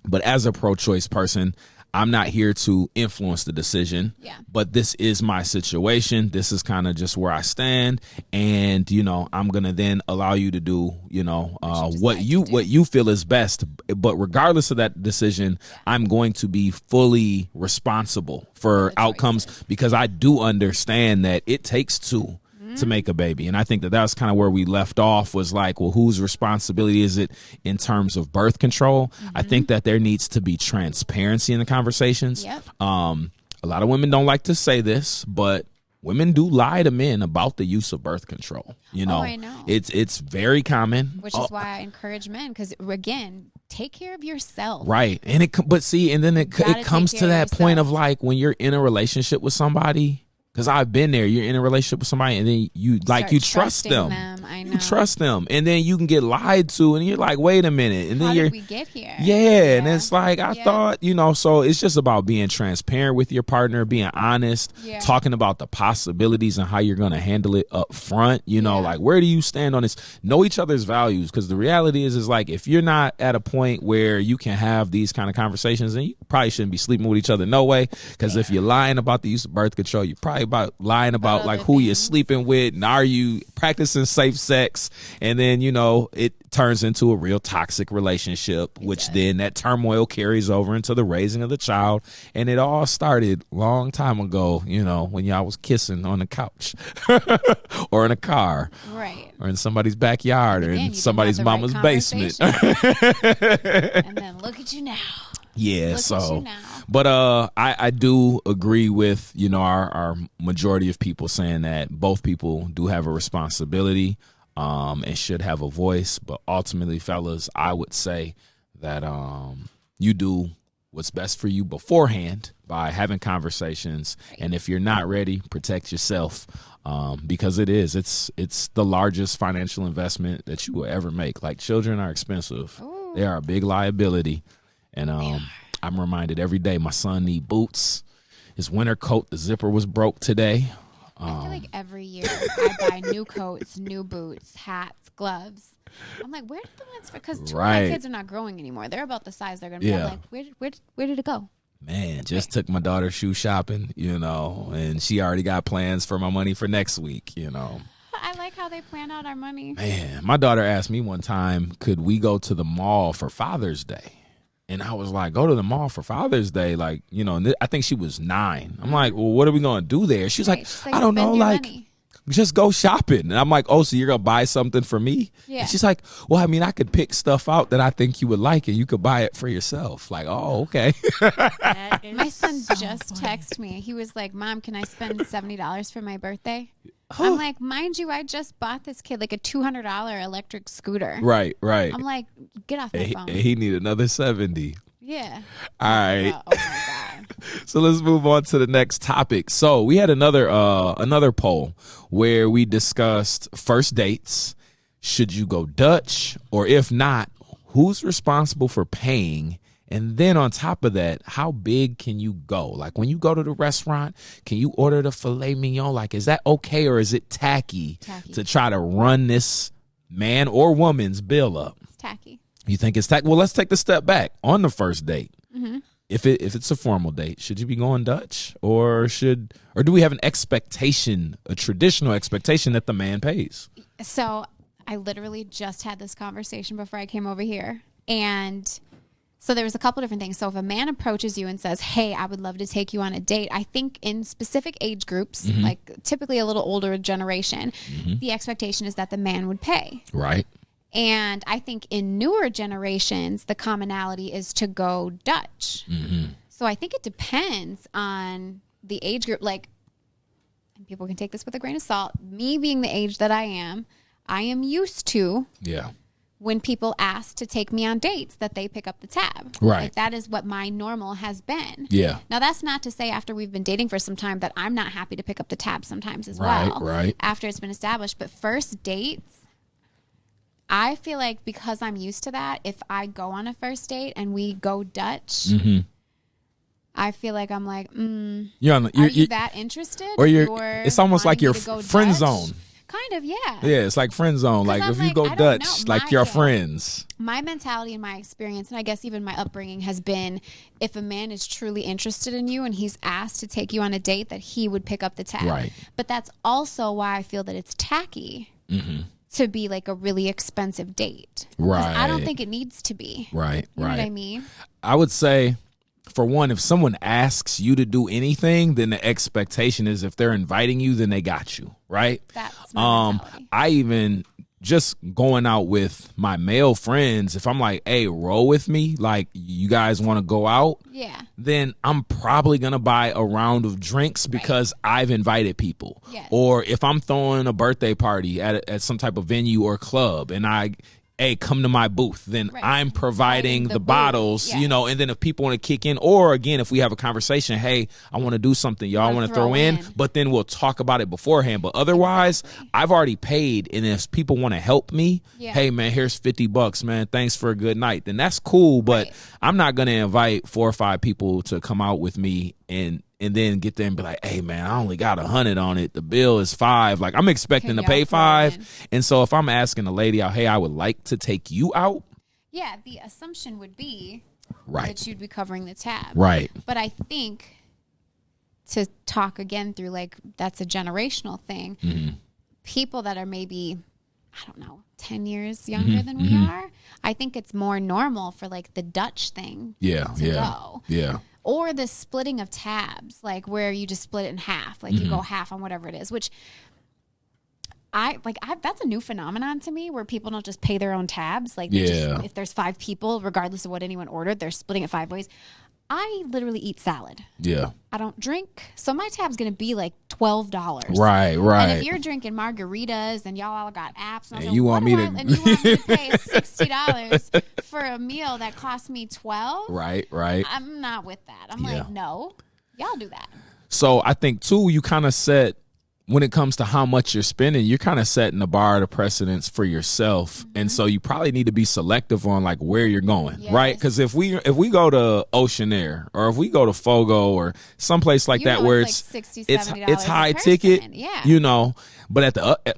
but as a pro-choice person, I'm not here to influence the decision, but this is my situation. This is kind of just where I stand. And, you know, I'm going to then allow you to do, you know, what you feel is best. But regardless of that decision, I'm going to be fully responsible for outcomes, because I do understand that it takes two to make a baby. And I think that was kind of where we left off, was like, well, whose responsibility is it in terms of birth control? I think that there needs to be transparency in the conversations. A lot of women don't like to say this, but women do lie to men about the use of birth control. You know, I know. It's very common. Which is why I encourage men, because again, take care of yourself. Right. And it comes to that point of like, when you're in a relationship with somebody, because I've been there. You're in a relationship with somebody, and then you trust them. I know. You trust them, and then you can get lied to, and you're like, wait a minute, and then how did we get here? Yeah, and it's like, I thought, you know. So it's just about being transparent with your partner, being honest, talking about the possibilities and how you're going to handle it up front. You know, like, where do you stand on this? Know each other's values, because the reality is like, if you're not at a point where you can have these kind of conversations, then you probably shouldn't be sleeping with each other. No way, because if you're lying about the use of birth control, you're probably lying about like who you're sleeping with, and are you practicing safe sex, and then, you know, it turns into a real toxic relationship, which then that turmoil carries over into the raising of the child. And it all started long time ago, you know, when y'all was kissing on the couch or in a car, right, or in somebody's backyard, or in somebody's mama's basement. And then look at you now. Yeah, so, but I do agree with, you know, our majority of people saying that both people do have a responsibility and should have a voice. But ultimately, fellas, I would say that you do what's best for you beforehand by having conversations. Right. And if you're not ready, protect yourself, because it's the largest financial investment that you will ever make. Like, children are expensive. Ooh. They are a big liability. And I'm reminded every day my son need boots. His winter coat, the zipper was broke today. I feel like every year I buy new coats, new boots, hats, gloves. I'm like, where did the ones? Because two of my kids are not growing anymore. They're about the size they're going to be. I'm like, where did it go? Man, just took my daughter shoe shopping, and she already got plans for my money for next week, I like how they plan out our money. Man, my daughter asked me one time, could we go to the mall for Father's Day? And I was like, go to the mall for Father's Day? Like, I think she was 9. I'm like, well, what are we going to do there? She's like, I don't know, like, money. Just go shopping. And I'm like, oh, so you're going to buy something for me? Yeah. And she's like, well, I mean, I could pick stuff out that I think you would like, and you could buy it for yourself. Like, oh, okay. My son just texted me. He was like, Mom, can I spend $70 for my birthday? I'm like, mind you, I just bought this kid like a $200 electric scooter. Right. I'm like, get off my phone. He need another 70. Yeah. All right. Oh my God. So let's move on to the next topic. So we had another poll where we discussed first dates. Should you go Dutch? Or if not, who's responsible for paying? And then on top of that, how big can you go? Like, when you go to the restaurant, can you order the filet mignon? Like, is that okay, or is it tacky to try to run this man or woman's bill up? It's tacky. You think it's tacky? Well, let's take the step back on the first date. Mm-hmm. If it's a formal date, should you be going Dutch, or do we have an expectation, a traditional expectation that the man pays? So I literally just had this conversation before I came over here, and so there was a couple different things. So if a man approaches you and says, hey, I would love to take you on a date, I think in specific age groups, mm-hmm. like typically a little older generation, mm-hmm. the expectation is that the man would pay. Right. And I think in newer generations, the commonality is to go Dutch. Mm-hmm. So I think it depends on the age group. Like, and people can take this with a grain of salt. Me being the age that I am used to when people ask to take me on dates that they pick up the tab. Right. Like, that is what my normal has been. Yeah. Now, that's not to say after we've been dating for some time that I'm not happy to pick up the tab sometimes as well. Right. After it's been established. But first dates, I feel like because I'm used to that, if I go on a first date and we go Dutch, mm-hmm. I feel like I'm like, are you're you that interested? Or it's almost like you're friend zone. Kind of, yeah. Yeah, it's like friend zone. Like, if you go Dutch, like you're friends. My mentality and my experience, and I guess even my upbringing, has been if a man is truly interested in you and he's asked to take you on a date, that he would pick up the tab. Right. But that's also why I feel that it's tacky. Mm-hmm. To be like a really expensive date. Right. I don't think it needs to be. Right. You know what I mean? I would say, for one, if someone asks you to do anything, then the expectation is if they're inviting you, then they got you. Right. That's my mentality. I even just going out with my male friends, if I'm like, hey, roll with me, like, you guys want to go out? Yeah. Then I'm probably going to buy a round of drinks because I've invited people. Yes. Or if I'm throwing a birthday party at some type of venue or club and hey, come to my booth, then I'm providing the bottles, and then if people want to kick in, or again, if we have a conversation, hey, I want to do something, y'all want to throw in, but then we'll talk about it beforehand. But otherwise, I've already paid, and if people want to help me, hey, man, here's $50, man, thanks for a good night, then that's cool, but I'm not going to invite 4 or 5 people to come out with me and then get there and be like, hey, man, I only got 100 on it. The bill is $5. Like, I'm expecting to pay $5. And so if I'm asking a lady out, hey, I would like to take you out. Yeah, the assumption would be that you'd be covering the tab. Right. But I think to talk again through, like, that's a generational thing. Mm-hmm. People that are maybe, I don't know, 10 years younger than we are, I think it's more normal for, like, the Dutch thing to go. Yeah. Or the splitting of tabs, like where you just split it in half, like you go half on whatever it is, which that's a new phenomenon to me, where people don't just pay their own tabs. Like, if there's 5 people, regardless of what anyone ordered, they're splitting it 5 ways. I literally eat salad. Yeah. I don't drink. So my tab's going to be like $12. Right. And if you're drinking margaritas and y'all all got apps, and, and you want me to pay $60 for a meal that cost me $12? Right. I'm not with that. I'm like, no, y'all do that. So I think too, you kind of set, when it comes to how much you're spending, you're kind of setting the bar, the precedence for yourself. Mm-hmm. And so you probably need to be selective on like where you're going, right? Because if we go to Ocean Air or if we go to Fogo or someplace like that where it's like $60, it's high ticket, yeah. But at the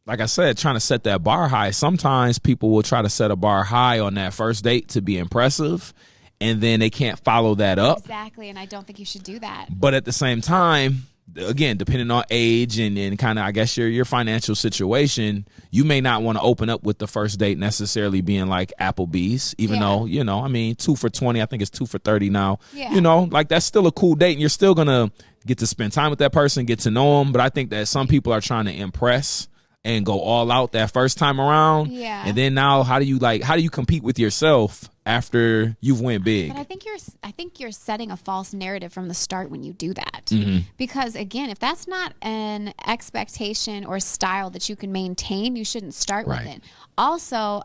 like I said, trying to set that bar high, sometimes people will try to set a bar high on that first date to be impressive, and then they can't follow that up. Exactly, and I don't think you should do that. But at the same time, again, depending on age and kind of, I guess, your financial situation, you may not want to open up with the first date necessarily being like Applebee's, even though, 2 for $20, I think it's 2 for $30 now. Yeah. Like that's still a cool date and you're still going to get to spend time with that person, get to know them. But I think that some people are trying to impress and go all out that first time around. Yeah. And then now how do you compete with yourself after you've went big? But I think you're setting a false narrative from the start when you do that. Mm-hmm. Because again, if that's not an expectation or style that you can maintain, you shouldn't start with it. Also,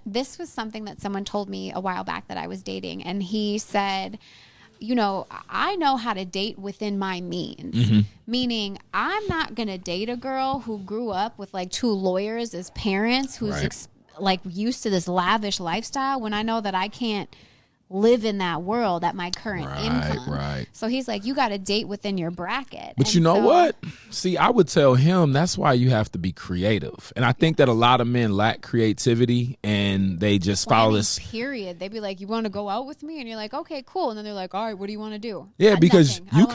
this was something that someone told me a while back that I was dating, and he said, I know how to date within my means. Mm-hmm. Meaning, I'm not going to date a girl who grew up with like 2 lawyers as parents, who's used to this lavish lifestyle, when I know that I can't live in that world at my current income. Right. So he's like, you got to date within your bracket. But you know what? See, I would tell him that's why you have to be creative. And I think that a lot of men lack creativity and they just follow this. Period. They'd be like, you want to go out with me? And you're like, okay, cool. And then they're like, all right, what do you want to do? Yeah, because you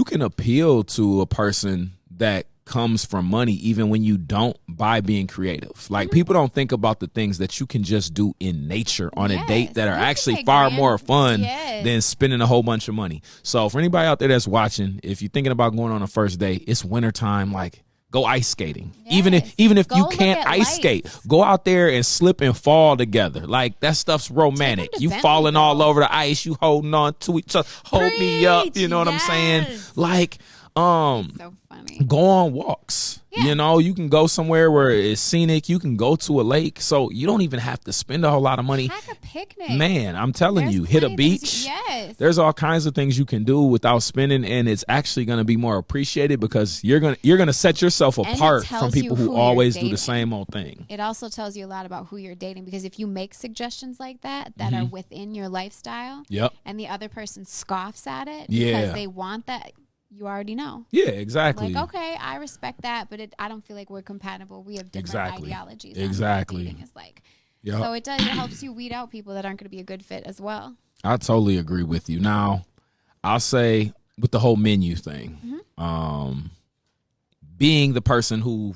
can appeal to a person that comes from money even when you don't, by being creative. Like, people don't think about the things that you can just do in nature on a date that are actually far more fun than spending a whole bunch of money. So for anybody out there that's watching, if you're thinking about going on a first date, it's wintertime, like go ice skating. Even if you can't ice skate, go out there and slip and fall together. Like, that stuff's romantic. You falling all over the ice, you holding on to each other, hold me up, you know what I'm saying? Like, so funny. Go on walks. You can go somewhere where it's scenic. You can go to a lake, so you don't even have to spend a whole lot of money. Have a picnic. Man, I'm telling you, hit a beach. Yes. There's all kinds of things you can do without spending, and it's actually going to be more appreciated because you're gonna set yourself apart from people who always do the same old thing. It also tells you a lot about who you're dating, because if you make suggestions like that are within your lifestyle, and the other person scoffs at it because they want that, you already know. Yeah, exactly. Like, okay, I respect that, but I don't feel like we're compatible. We have different ideologies. Exactly. It's like, so it helps you weed out people that aren't going to be a good fit as well. I totally agree with you. Now, I'll say with the whole menu thing, being the person who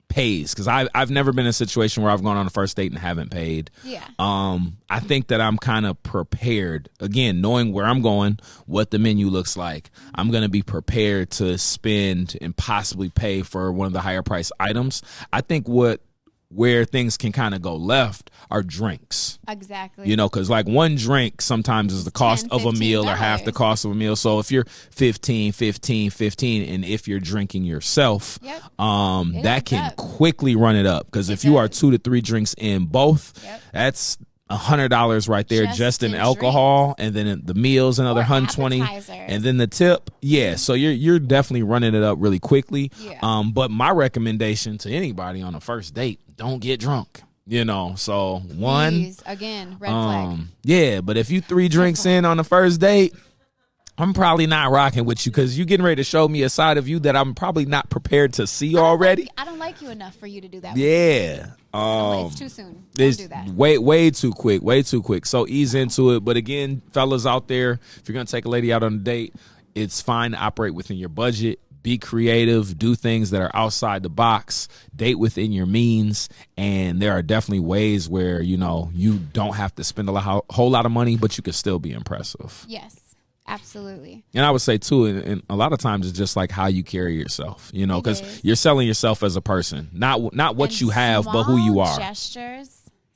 pays, because I've never been in a situation where I've gone on a first date and haven't paid. Yeah. I think that I'm kind of prepared, again, knowing where I'm going, what the menu looks like. I'm going to be prepared to spend and possibly pay for one of the higher price items. I think where things can kind of go left are drinks. Exactly. Because like one drink sometimes is the cost of a meal or half the cost of a meal. So if you're 15, and if you're drinking yourself, that can quickly run it up. Because if you are 2 to 3 drinks in both, that's $100 right there just in alcohol, and then the meals another $120, and then the tip. Yeah, so you're definitely running it up really quickly. Yeah. But my recommendation to anybody on a first date: don't get drunk. So one, again, red flag. Yeah, but if you 3 drinks in on the first date, I'm probably not rocking with you, because you're getting ready to show me a side of you that I'm probably not prepared to see already. I don't like you enough for you to do that. Yeah. It's too soon. Don't do that. Way too quick. So ease into it. But again, fellas out there, if you're going to take a lady out on a date, it's fine to operate within your budget. Be creative, do things that are outside the box, date within your means, and there are definitely ways where, you don't have to spend a whole lot of money, but you can still be impressive. Yes. Absolutely. And I would say too, and a lot of times it's just like how you carry yourself, because you're selling yourself as a person, not what you have, but who you are.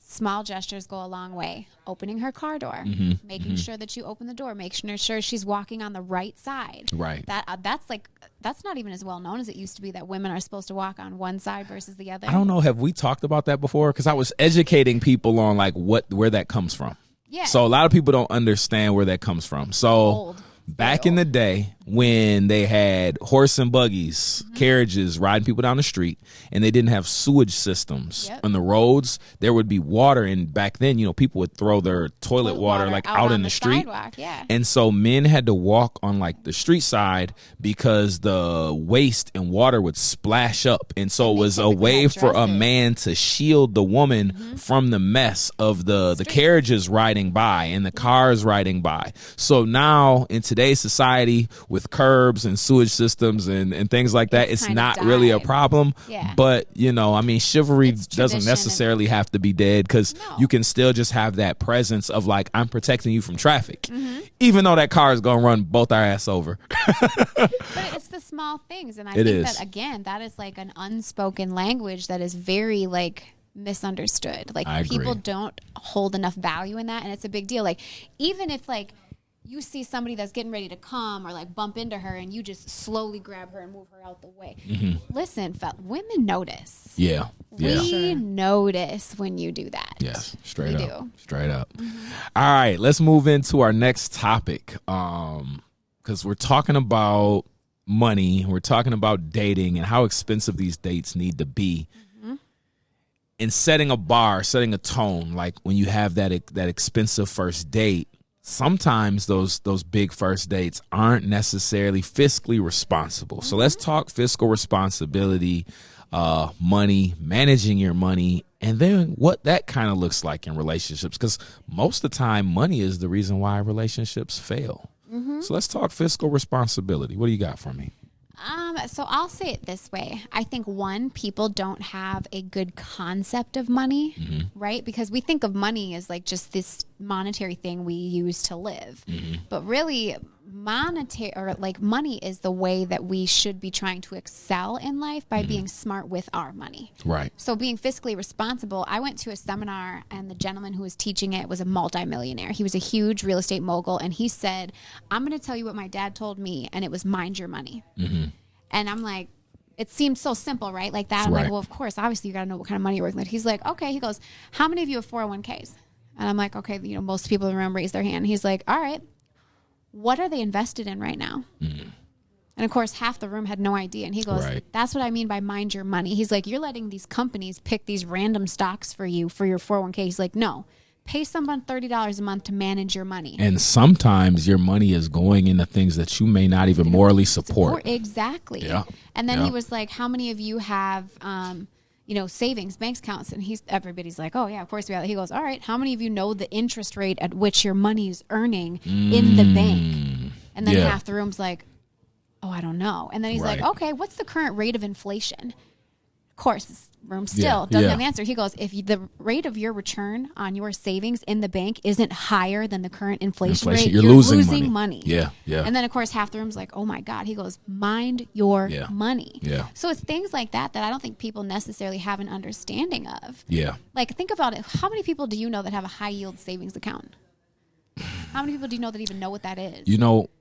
small gestures go a long way. Opening her car door, making sure that you open the door, making sure she's walking on the right side. Right. That's not even as well known as it used to be, that women are supposed to walk on one side versus the other. I don't know. Have we talked about that before? Because I was educating people on like where that comes from. Yeah. So a lot of people don't understand where that comes from. So Old. back in the day when they had horse and buggies, carriages riding people down the street, and they didn't have sewage systems on the roads, there would be water. And back then, people would throw their toilet water like out in the street. Sidewalk, yeah. And so men had to walk on like the street side because the waste and water would splash up. And so it was a way for a man to shield the woman from the mess of the carriages riding by and the cars riding by. So now in today's society with curbs and sewage systems and things like that, it's not really a problem. Yeah. But, chivalry doesn't necessarily have to be dead, because you can still just have that presence of like, I'm protecting you from traffic, even though that car is going to run both our ass over. But it's the small things. And I think that, again, that is like an unspoken language that is very like misunderstood. Like people don't hold enough value in that. And it's a big deal. Like even if like you see somebody that's getting ready to come or like bump into her and you just slowly grab her and move her out the way. Listen, women notice. Yeah. We notice when you do that. Yes. Straight up. All right. Let's move into our next topic. Because we're talking about money. We're talking about dating and how expensive these dates need to be. And setting a bar, setting a tone, like when you have that expensive first date, sometimes those big first dates aren't necessarily fiscally responsible. So let's talk fiscal responsibility, money, managing your money, and then what that kind of looks like in relationships. Because most of the time, money is the reason why relationships fail. So let's talk fiscal responsibility. What do you got for me? So I'll say it this way. I think people don't have a good concept of money, right? Because we think of money as like just this monetary thing we use to live. But really money is the way that we should be trying to excel in life by being smart with our money. Right. So being fiscally responsible, I went to a seminar and the gentleman who was teaching it was a multimillionaire. He was a huge real estate mogul, and he said, I'm going to tell you what my dad told me, and it was mind your money. And I'm like, it seemed so simple, right? Like that. I'm like, well, of course, obviously you got to know what kind of money you're working with. He's like, okay. He goes, how many of you have 401ks? And I'm like, okay, most people in the room raise their hand. He's like, all right, what are they invested in right now? And of course, half the room had no idea. And he goes, that's what I mean by mind your money. He's like, you're letting these companies pick these random stocks for you for your 401k. He's like, no. Pay someone $30 a month to manage your money. And sometimes your money is going into things that you may not even morally support. Exactly. Yeah. And then he was like, how many of you have, savings, bank accounts? And everybody's like, oh, yeah, of course we have. He goes, all right, how many of you know the interest rate at which your money is earning in the bank? And then half the room's like, oh, I don't know. And then he's like, okay, what's the current rate of inflation? Of course, this room still doesn't have an answer. He goes, if the rate of your return on your savings in the bank isn't higher than the current inflation rate, you're losing money. Yeah. And then, of course, half the room's like, oh, my God. He goes, mind your money. Yeah. So it's things like that I don't think people necessarily have an understanding of. Yeah. Like, think about it. How many people do you know that have a high-yield savings account? How many people do you know that even know what that is?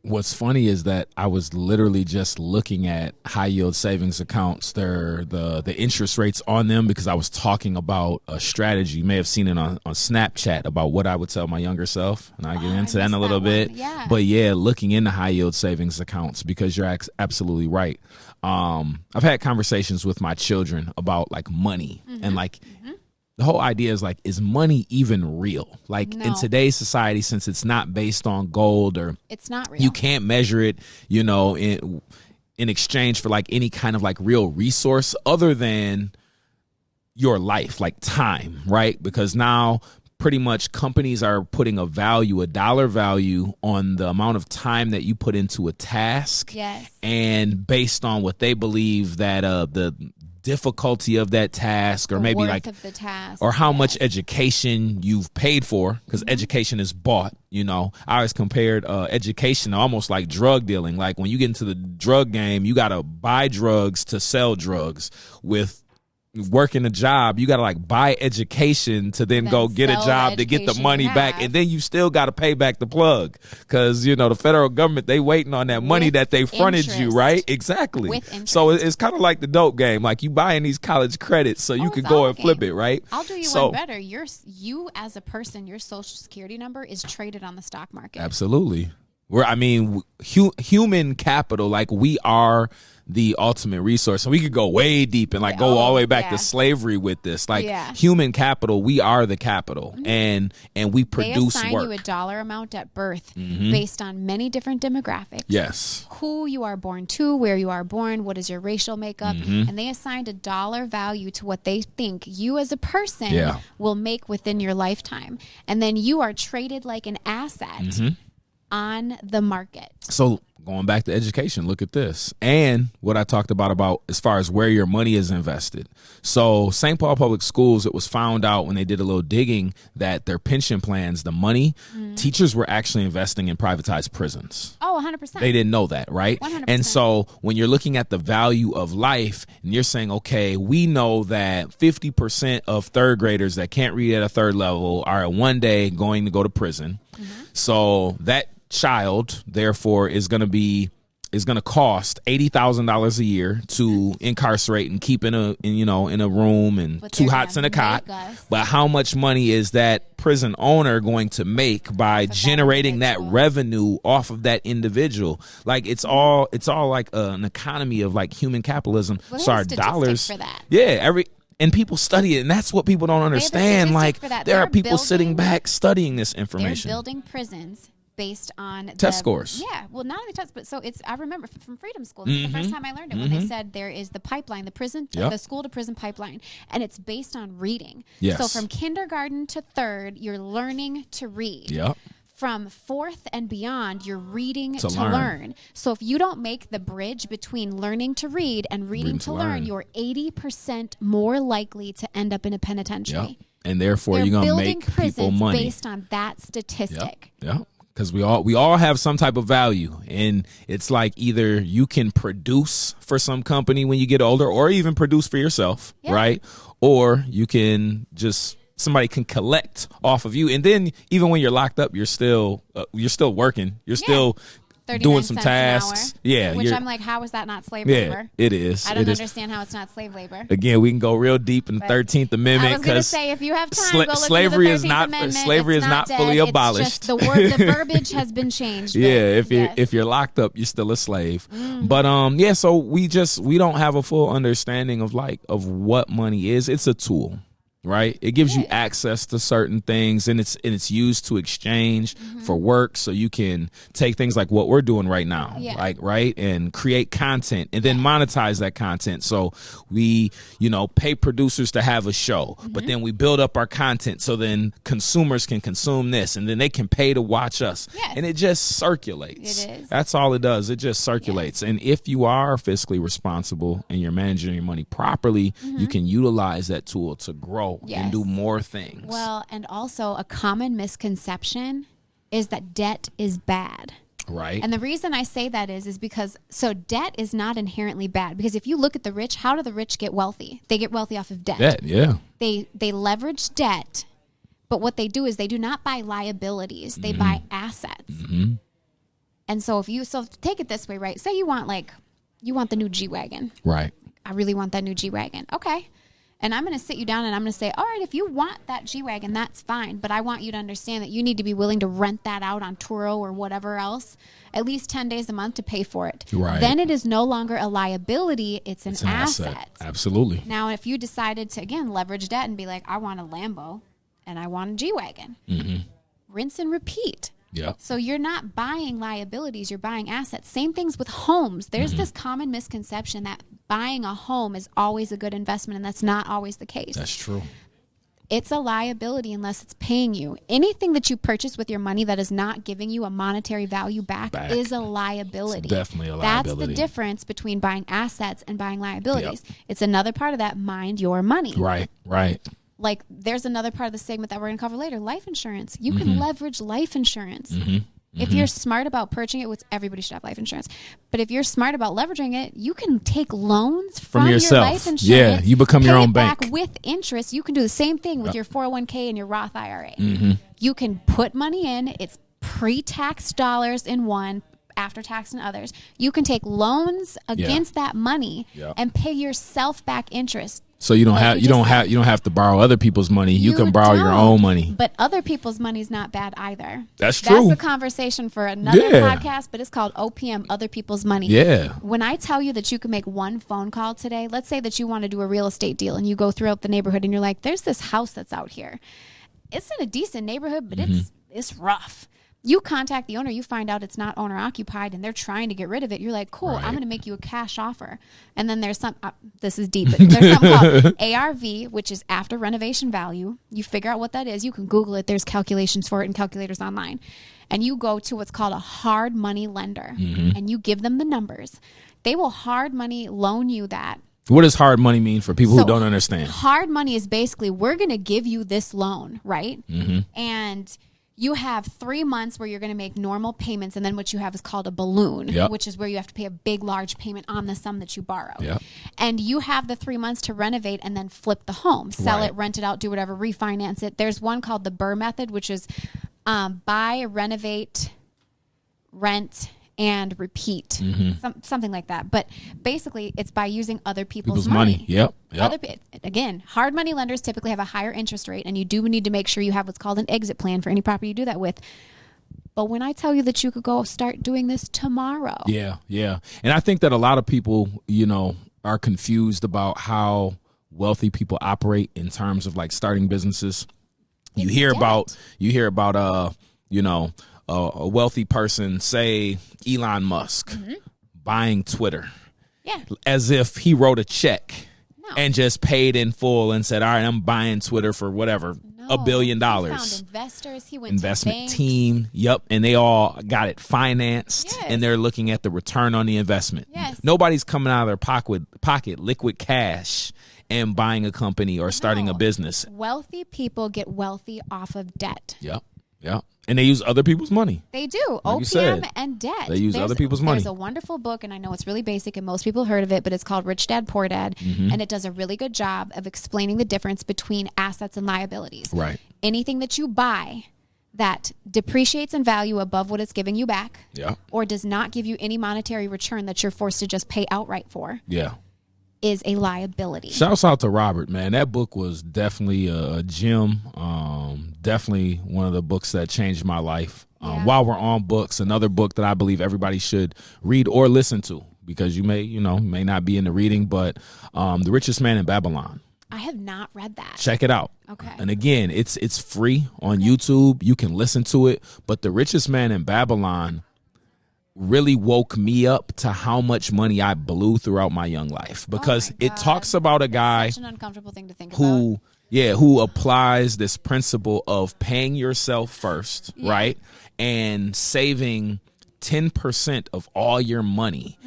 What's funny is that I was literally just looking at high yield savings accounts, the interest rates on them, because I was talking about a strategy. You may have seen it on Snapchat about what I would tell my younger self, and I get into that in a little bit. Yeah. But looking into high yield savings accounts, because you're absolutely right. I've had conversations with my children about like money and like. The whole idea is like, is money even real? Like in today's society, since it's not based on gold or it's not real. You can't measure it, in exchange for like any kind of like real resource other than your life, like time, right? Because now pretty much companies are putting a dollar value on the amount of time that you put into a task. Yes. And based on what they believe that the difficulty of that task, or maybe like of the task, or how much education you've paid for, because education is bought. I always compared education to almost like drug dealing. Like when you get into the drug game, you got to buy drugs to sell drugs with working a job. You got to like buy education to then go get a job to get the money back. And then you still got to pay back the plug because, you know, the federal government, they waiting on that money that they fronted you, right? Exactly. So it's kind of like the dope game. Like you buying these college credits so you can go and flip it, right? I'll do you one better. You as a person, your social security number is traded on the stock market. Absolutely. Human capital, like we are the ultimate resource. So we could go way deep and like go all the way back to slavery with this. Like human capital, we are the capital, and we produce they assign work. You a dollar amount at birth based on many different demographics. Yes. Who you are born to, where you are born, what is your racial makeup, and they assigned a dollar value to what they think you as a person will make within your lifetime. And then you are traded like an asset on the market. So going back to education, look at this. And what I talked about as far as where your money is invested. So St. Paul Public Schools, it was found out when they did a little digging that their pension plans, the money, teachers were actually investing in privatized prisons. Oh, 100%. They didn't know that, right? 100%. And so when you're looking at the value of life and you're saying, okay, we know that 50% of third graders that can't read at a third level are one day going to go to prison. So that child, therefore, is going to cost $80,000 a year to incarcerate and keep in a room and two hots in a cot. But how much money is that prison owner going to make by generating that revenue off of that individual? Like it's all like an economy of like human capitalism. So our dollars, for that. And people study it, and that's what people don't understand. Like there are people sitting back studying this information. They're building prisons based on test scores. Yeah, well, not only test, but so I remember from Freedom School. This is the first time I learned it when they said there is the pipeline, the prison, the school to prison pipeline, and it's based on reading. Yes. So from kindergarten to third, you're learning to read. Yep. From fourth and beyond, you're reading to learn. So if you don't make the bridge between learning to read and reading to learn, you're 80% more likely to end up in a penitentiary. Yep. And therefore, you're going to make people money based on that statistic. Yep. Because we all have some type of value, and it's like either you can produce for some company when you get older, or even produce for yourself, right? Or you can just somebody can collect off of you, and then even when you're locked up, you're still working, you're still doing some tasks. Which I'm like, how is that not slave labor? It is. I don't understand how it's not slave labor. Again, we can go real deep in the 13th Amendment. I was going to say, if you have time, go look slavery at the 13th Amendment. Slavery is not fully abolished. It's just the verbiage has been changed. If you're locked up, you're still a slave. But so we don't have a full understanding of what money is. It's a tool. Right, it gives you access to certain things, and it's used to exchange for work. So you can take things like what we're doing right now, and create content, and then monetize that content. So we, pay producers to have a show, but then we build up our content, so then consumers can consume this, and then they can pay to watch us, and it just circulates. It is. That's all it does. It just circulates, and if you are fiscally responsible and you're managing your money properly, you can utilize that tool to grow. And do more things. Well, and also a common misconception is that debt is bad. Right. And the reason I say that is because debt is not inherently bad, because if you look at the rich, how do the rich get wealthy? They get wealthy off of debt. They leverage debt, but what they do is they do not buy liabilities. They buy assets. And so take it this way, right? Say you want the new G-Wagon. Right. I really want that new G-Wagon. Okay. And I'm going to sit you down and I'm going to say, all right, if you want that G-Wagon, that's fine. But I want you to understand that you need to be willing to rent that out on Turo or whatever else at least 10 days a month to pay for it. Right. Then it is no longer a liability. It's an asset. Absolutely. Now, if you decided to, again, leverage debt and be like, I want a Lambo and I want a G-Wagon, rinse and repeat. Yep. So you're not buying liabilities, you're buying assets. Same things with homes. There's this common misconception that buying a home is always a good investment, and that's not always the case. That's true. It's a liability unless it's paying you. Anything that you purchase with your money that is not giving you a monetary value back. Is a liability. It's definitely a liability. That's the difference between buying assets and buying liabilities. Yep. It's another part of that, mind your money. Right. Like, there's another part of the segment that we're going to cover later, life insurance. You can leverage life insurance. If you're smart about purchasing it, which everybody should have life insurance, but if you're smart about leveraging it, you can take loans from yourself. Your life insurance. Yeah, you become your own back bank with interest. You can do the same thing with your 401k and your Roth IRA. You can put money in. It's pre-tax dollars in one, after tax in others. You can take loans against that money and pay yourself back interest. So you don't have to borrow other people's money. You can borrow your own money. But other people's money is not bad either. That's true. That's a conversation for another podcast, but it's called OPM, Other People's Money. Yeah. When I tell you that you can make one phone call today, let's say that you want to do a real estate deal and you go throughout the neighborhood and you're like, there's this house that's out here. It's in a decent neighborhood, but it's rough. You contact the owner, you find out it's not owner occupied and they're trying to get rid of it. You're like, cool, I'm going to make you a cash offer. And then there's this is deep, but there's something called ARV, which is after renovation value. You figure out what that is. You can Google it. There's calculations for it and calculators online. And you go to what's called a hard money lender and you give them the numbers. They will hard money loan you that. What does hard money mean for people who don't understand? Hard money is basically, we're going to give you this loan, right? And you have 3 months where you're going to make normal payments, and then what you have is called a balloon, which is where you have to pay a big, large payment on the sum that you borrow. And you have the 3 months to renovate and then flip the home, sell it, rent it out, do whatever, refinance it. There's one called the BRRRR method, which is buy, renovate, rent, and repeat, something like that. But basically, it's by using other people's money. Again, hard money lenders typically have a higher interest rate, and you do need to make sure you have what's called an exit plan for any property you do that with. But when I tell you that you could go start doing this tomorrow. Yeah. And I think that a lot of people, are confused about how wealthy people operate in terms of like starting businesses. You hear about, a wealthy person, say Elon Musk, buying Twitter, as if he wrote a check and just paid in full and said, all right, I'm buying Twitter for whatever, $1 billion. He found investors. He went investment to team. And they all got it financed and they're looking at the return on the investment. Nobody's coming out of their pocket liquid cash and buying a company or starting a business. Wealthy people get wealthy off of debt. And they use other people's money. They do. Like OPM and debt. They use other people's money. There's a wonderful book, and I know it's really basic, and most people have heard of it, but it's called Rich Dad, Poor Dad, and it does a really good job of explaining the difference between assets and liabilities. Right. Anything that you buy that depreciates in value above what it's giving you back, or does not give you any monetary return that you're forced to just pay outright for, is a liability. Shouts out to Robert, man. That book was definitely a gem. Definitely one of the books that changed my life. While we're on books, another book that I believe everybody should read or listen to, because you may not be into reading, but The Richest Man in Babylon. I have not read that. Check it out. Okay. And again, it's free on YouTube. You can listen to it. But The Richest Man in Babylon really woke me up to how much money I blew throughout my young life, because it talks about a guy such an uncomfortable thing to think about. Who applies this principle of paying yourself first, right? And saving 10% of all your money.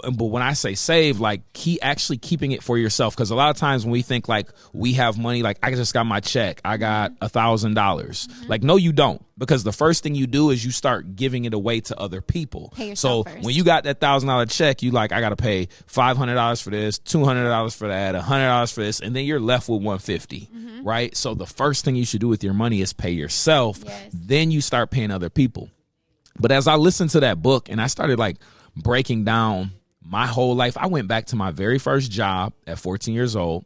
But when I say save, like actually keeping it for yourself, because a lot of times when we think like we have money, like I just got my check, I got $1,000. Like, no, you don't, because the first thing you do is you start giving it away to other people. Pay yourself first. When you got that $1,000 check, you like, I got to pay $500 for this, $200 for that, $100 for this, and then you're left with $150, right? So the first thing you should do with your money is pay yourself. Then you start paying other people. But as I listened to that book and I started like breaking down my whole life, I went back to my very first job at 14 years old,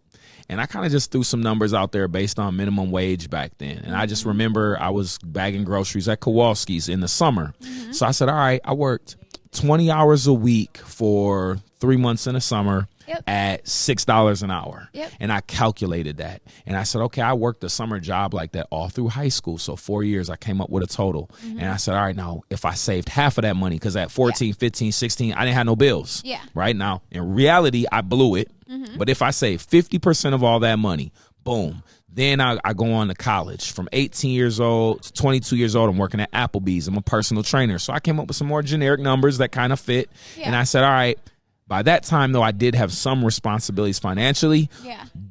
and I kind of just threw some numbers out there based on minimum wage back then. And I just remember I was bagging groceries at Kowalski's in the summer. So I said, all right, I worked 20 hours a week for 3 months in the summer at $6 an hour. And I calculated that. And I said, okay, I worked a summer job like that all through high school. So 4 years, I came up with a total. And I said, all right, now if I saved half of that money, because at 14, 15, 16, I didn't have no bills. Right now, in reality, I blew it. But if I save 50% of all that money, boom. Then I go on to college. From 18 years old to 22 years old, I'm working at Applebee's. I'm a personal trainer. So I came up with some more generic numbers that kind of fit. And I said, all right, by that time, though, I did have some responsibilities financially,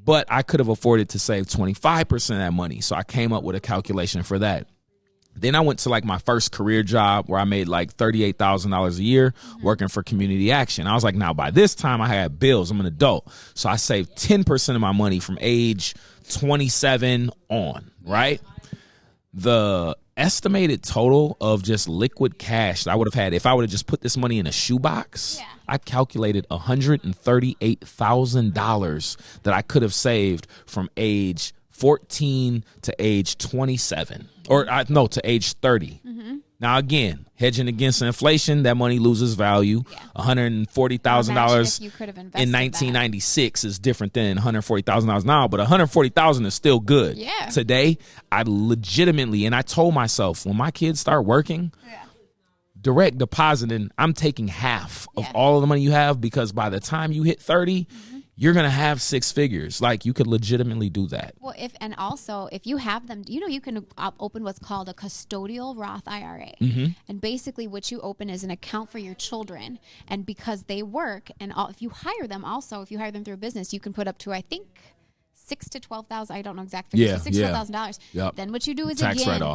but I could have afforded to save 25% of that money. So I came up with a calculation for that. Then I went to like my first career job where I made like $38,000 a year working for community action. I was like, now by this time I had bills. I'm an adult. So I saved 10% of my money from age 27 on, right? The estimated total of just liquid cash that I would have had if I would have just put this money in a shoebox, I calculated $138,000 that I could have saved from age 14 to age 27 to age 30. Now, again, hedging against inflation, that money loses value. $140,000 in 1996 is different than $140,000 now, but $140,000 is still good. Today, I legitimately, and I told myself when my kids start working, direct depositing, I'm taking half of all of the money you have, because by the time you hit 30, you're going to have six figures. Like, you could legitimately do that. Well, if you have them, you can open what's called a custodial Roth IRA. And basically what you open is an account for your children. And because they work, and if you hire them through a business, you can put up to, I think, $6,000 to $12,000. I don't know exact figures. $6,000 to $12,000. Then what you do is,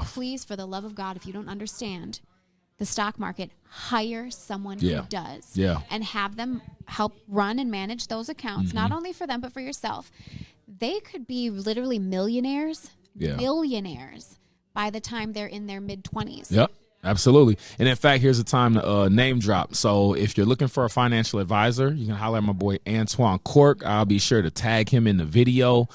please, for the love of God, if you don't understand the stock market, hire someone who does, and have them help run and manage those accounts, not only for them, but for yourself. They could be literally millionaires by the time they're in their mid-20s. Yep. Absolutely. And in fact, here's a time to name drop. So if you're looking for a financial advisor, you can holler at my boy Antoine Cork. I'll be sure to tag him in the video.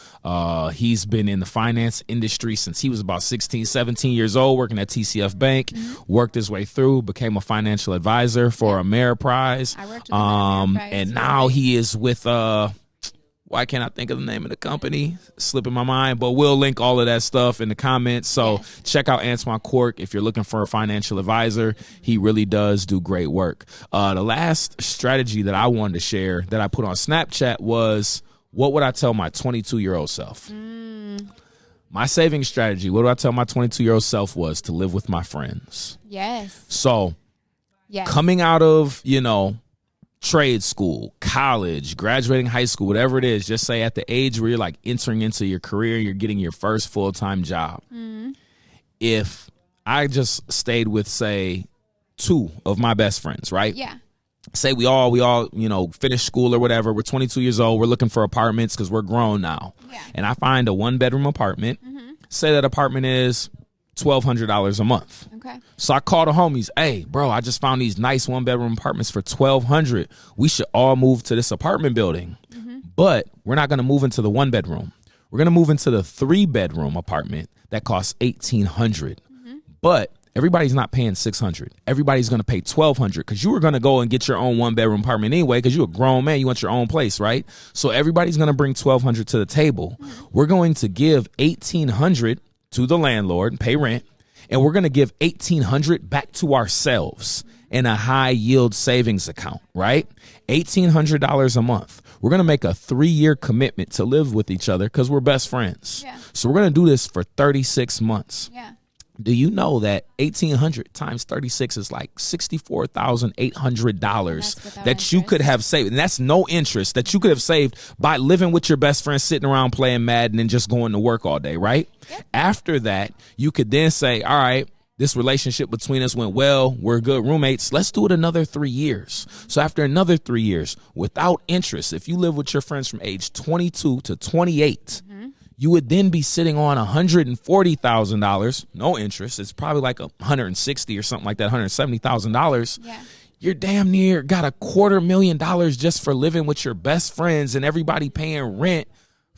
He's been in the finance industry since he was about 16, 17 years old, working at TCF Bank, worked his way through, became a financial advisor for Ameriprise. I worked with Ameriprise. And now he is with why can't I think of the name of the company? Slipping my mind, but we'll link all of that stuff in the comments. So check out Antoine Cork if you're looking for a financial advisor. He really does do great work. The last strategy that I wanted to share that I put on Snapchat was, what would I tell my 22-year-old self? My saving strategy, what do I tell my 22-year-old self, was to live with my friends. So coming out of, trade school, college, graduating high school, whatever it is, just say at the age where you're like entering into your career, you're getting your first full-time job. If I just stayed with, say, two of my best friends, right? Say we all, finished school or whatever. We're 22 years old. We're looking for apartments because we're grown now. And I find a one-bedroom apartment. Say that apartment is $1,200 a month. So I call the homies, hey, bro, I just found these nice one-bedroom apartments for $1,200. We should all move to this apartment building. But we're not going to move into the one-bedroom. We're going to move into the three-bedroom apartment that costs $1,800. But everybody's not paying $600. Everybody's going to pay $1,200 because you were going to go and get your own one-bedroom apartment anyway because you're a grown man. You want your own place, right? So everybody's going to bring $1,200 to the table. We're going to give $1,800 to the landlord and pay rent, and we're going to give $1,800 back to ourselves in a high yield savings account, right? $1,800 a month. We're going to make a 3-year commitment to live with each other because we're best friends. So we're going to do this for 36 months. Do you know that 1,800 times 36 is like $64,800 that you could have saved? And that's no interest that you could have saved by living with your best friend, sitting around playing Madden and just going to work all day, right? After that, you could then say, all right, this relationship between us went well. We're good roommates. Let's do it another 3 years. So after another 3 years, without interest, if you live with your friends from age 22 to 28, you would then be sitting on $140,000, no interest. It's probably like $160 or something like that, $170,000. You're damn near got $250,000 just for living with your best friends and everybody paying rent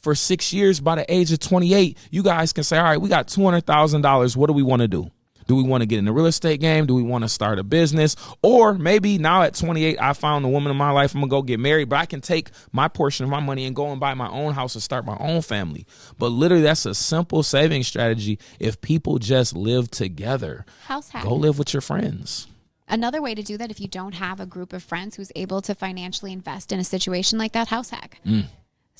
for 6 years. By the age of 28, you guys can say, all right, we got $200,000. What do we want to do? Do we want to get in the real estate game? Do we want to start a business? Or maybe now at 28, I found the woman of my life. I'm going to go get married, but I can take my portion of my money and go and buy my own house and start my own family. But literally, that's a simple saving strategy if people just live together. House hack. Go live with your friends. Another way to do that, if you don't have a group of friends who's able to financially invest in a situation like that, house hack.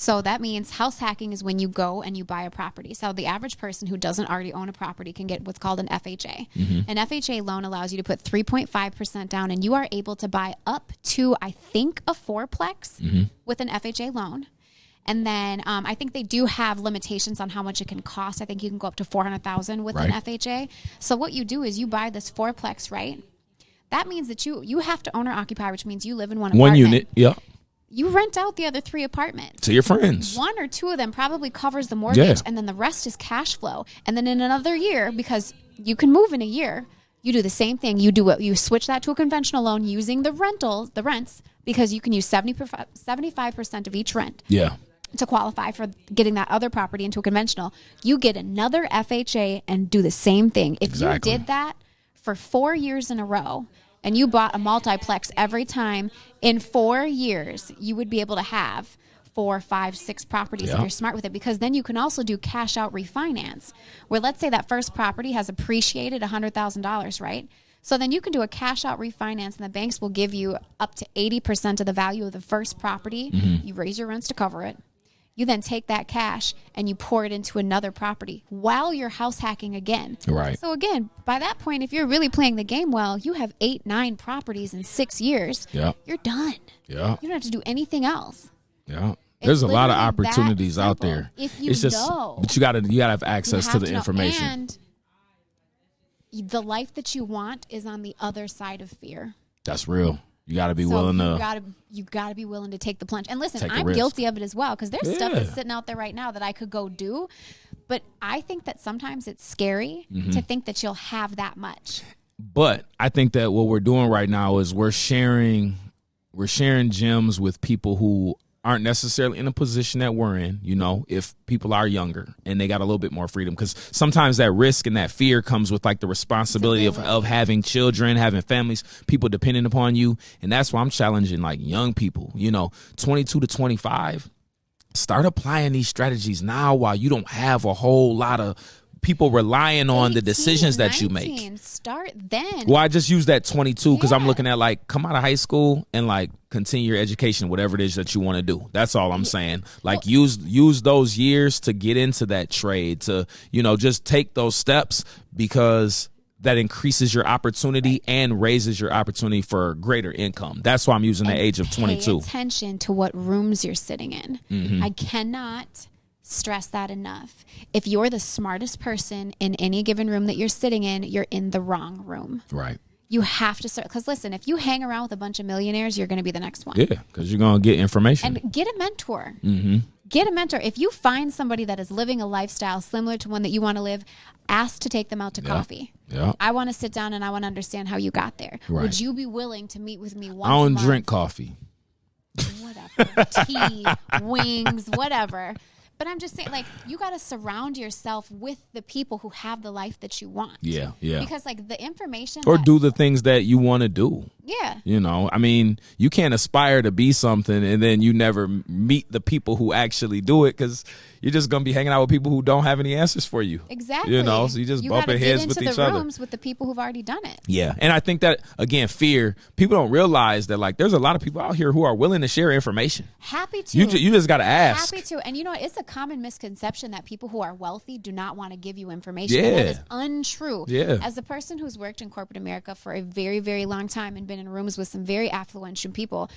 So that means house hacking is when you go and you buy a property. So the average person who doesn't already own a property can get what's called an FHA. An FHA loan allows you to put 3.5% down, and you are able to buy up to, I think, a fourplex with an FHA loan. And then I think they do have limitations on how much it can cost. I think you can go up to $400,000 with an FHA. So what you do is you buy this fourplex, right? That means that you have to owner occupy, which means you live in one apartment. One unit, yeah. You rent out the other 3 apartments to your friends. 1 or 2 of them probably covers the mortgage, and then the rest is cash flow. And then in another year, because you can move in a year, you do the same thing. You switch that to a conventional loan using the rents, because you can use 75% of each rent. Yeah. To qualify for getting that other property into a conventional. You get another FHA and do the same thing. If you did that for 4 years in a row, and you bought a multiplex every time, in 4 years, you would be able to have 4, 5, 6 properties if you're smart with it, because then you can also do cash out refinance, where let's say that first property has appreciated $100,000, right? So then you can do a cash out refinance, and the banks will give you up to 80% of the value of the first property. You raise your rents to cover it. You then take that cash and you pour it into another property while you're house hacking again. Right. So again, by that point, if you're really playing the game well, you have 8, 9 properties in 6 years. Yeah. You're done. Yeah. You don't have to do anything else. Yeah. There's a lot of opportunities out there. If you know. But you gotta have access to the information. And the life that you want is on the other side of fear. That's real. You got to be willing to. You got to be willing to take the plunge. And listen, I'm risk. Guilty of it as well, because there's stuff that's sitting out there right now that I could go do. But I think that sometimes it's scary to think that you'll have that much. But I think that what we're doing right now is we're sharing gems with people who aren't necessarily in a position that we're in, you know, if people are younger and they got a little bit more freedom, because sometimes that risk and that fear comes with like the responsibility of having children, having families, people depending upon you. And that's why I'm challenging like young people, you know, 22 to 25, start applying these strategies now while you don't have a whole lot of people relying on the decisions that you make. Start then. Well, I just use that 22 because I'm looking at like come out of high school and like continue your education, whatever it is that you want to do. That's all I'm saying. Like use those years to get into that trade, to, you know, just take those steps, because that increases your opportunity and raises your opportunity for greater income. That's why I'm using the age of 22. Pay attention to what rooms you're sitting in. I cannot stress that enough. If you're the smartest person in any given room that you're sitting in, you're in the wrong room. Right. You have to start, because listen, if you hang around with a bunch of millionaires, you're going to be the next one. Yeah, because you're going to get information. And get a mentor. Get a mentor. If you find somebody that is living a lifestyle similar to one that you want to live, ask to take them out to coffee. Yeah. I want to sit down and I want to understand how you got there. Right. Would you be willing to meet with me once I don't a month? drink coffee. Whatever. Tea, wings, whatever. But I'm just saying, like, you got to surround yourself with the people who have the life that you want. Yeah, yeah. Because, like, the information. Or do the things that you want to do. Yeah. You know, I mean, you can't aspire to be something and then you never meet the people who actually do it, because you're just going to be hanging out with people who don't have any answers for you. Exactly. You know, so you just bumping heads with each other. You got to get into the rooms with the people who've already done it. Yeah. And I think that, again, fear, people don't realize that, like, there's a lot of people out here who are willing to share information. Happy to. You just got to ask. Happy to. And you know what? It's a common misconception that people who are wealthy do not want to give you information. Yeah. That is untrue. Yeah. As a person who's worked in corporate America for a very, very long time and been in rooms with some very affluent people,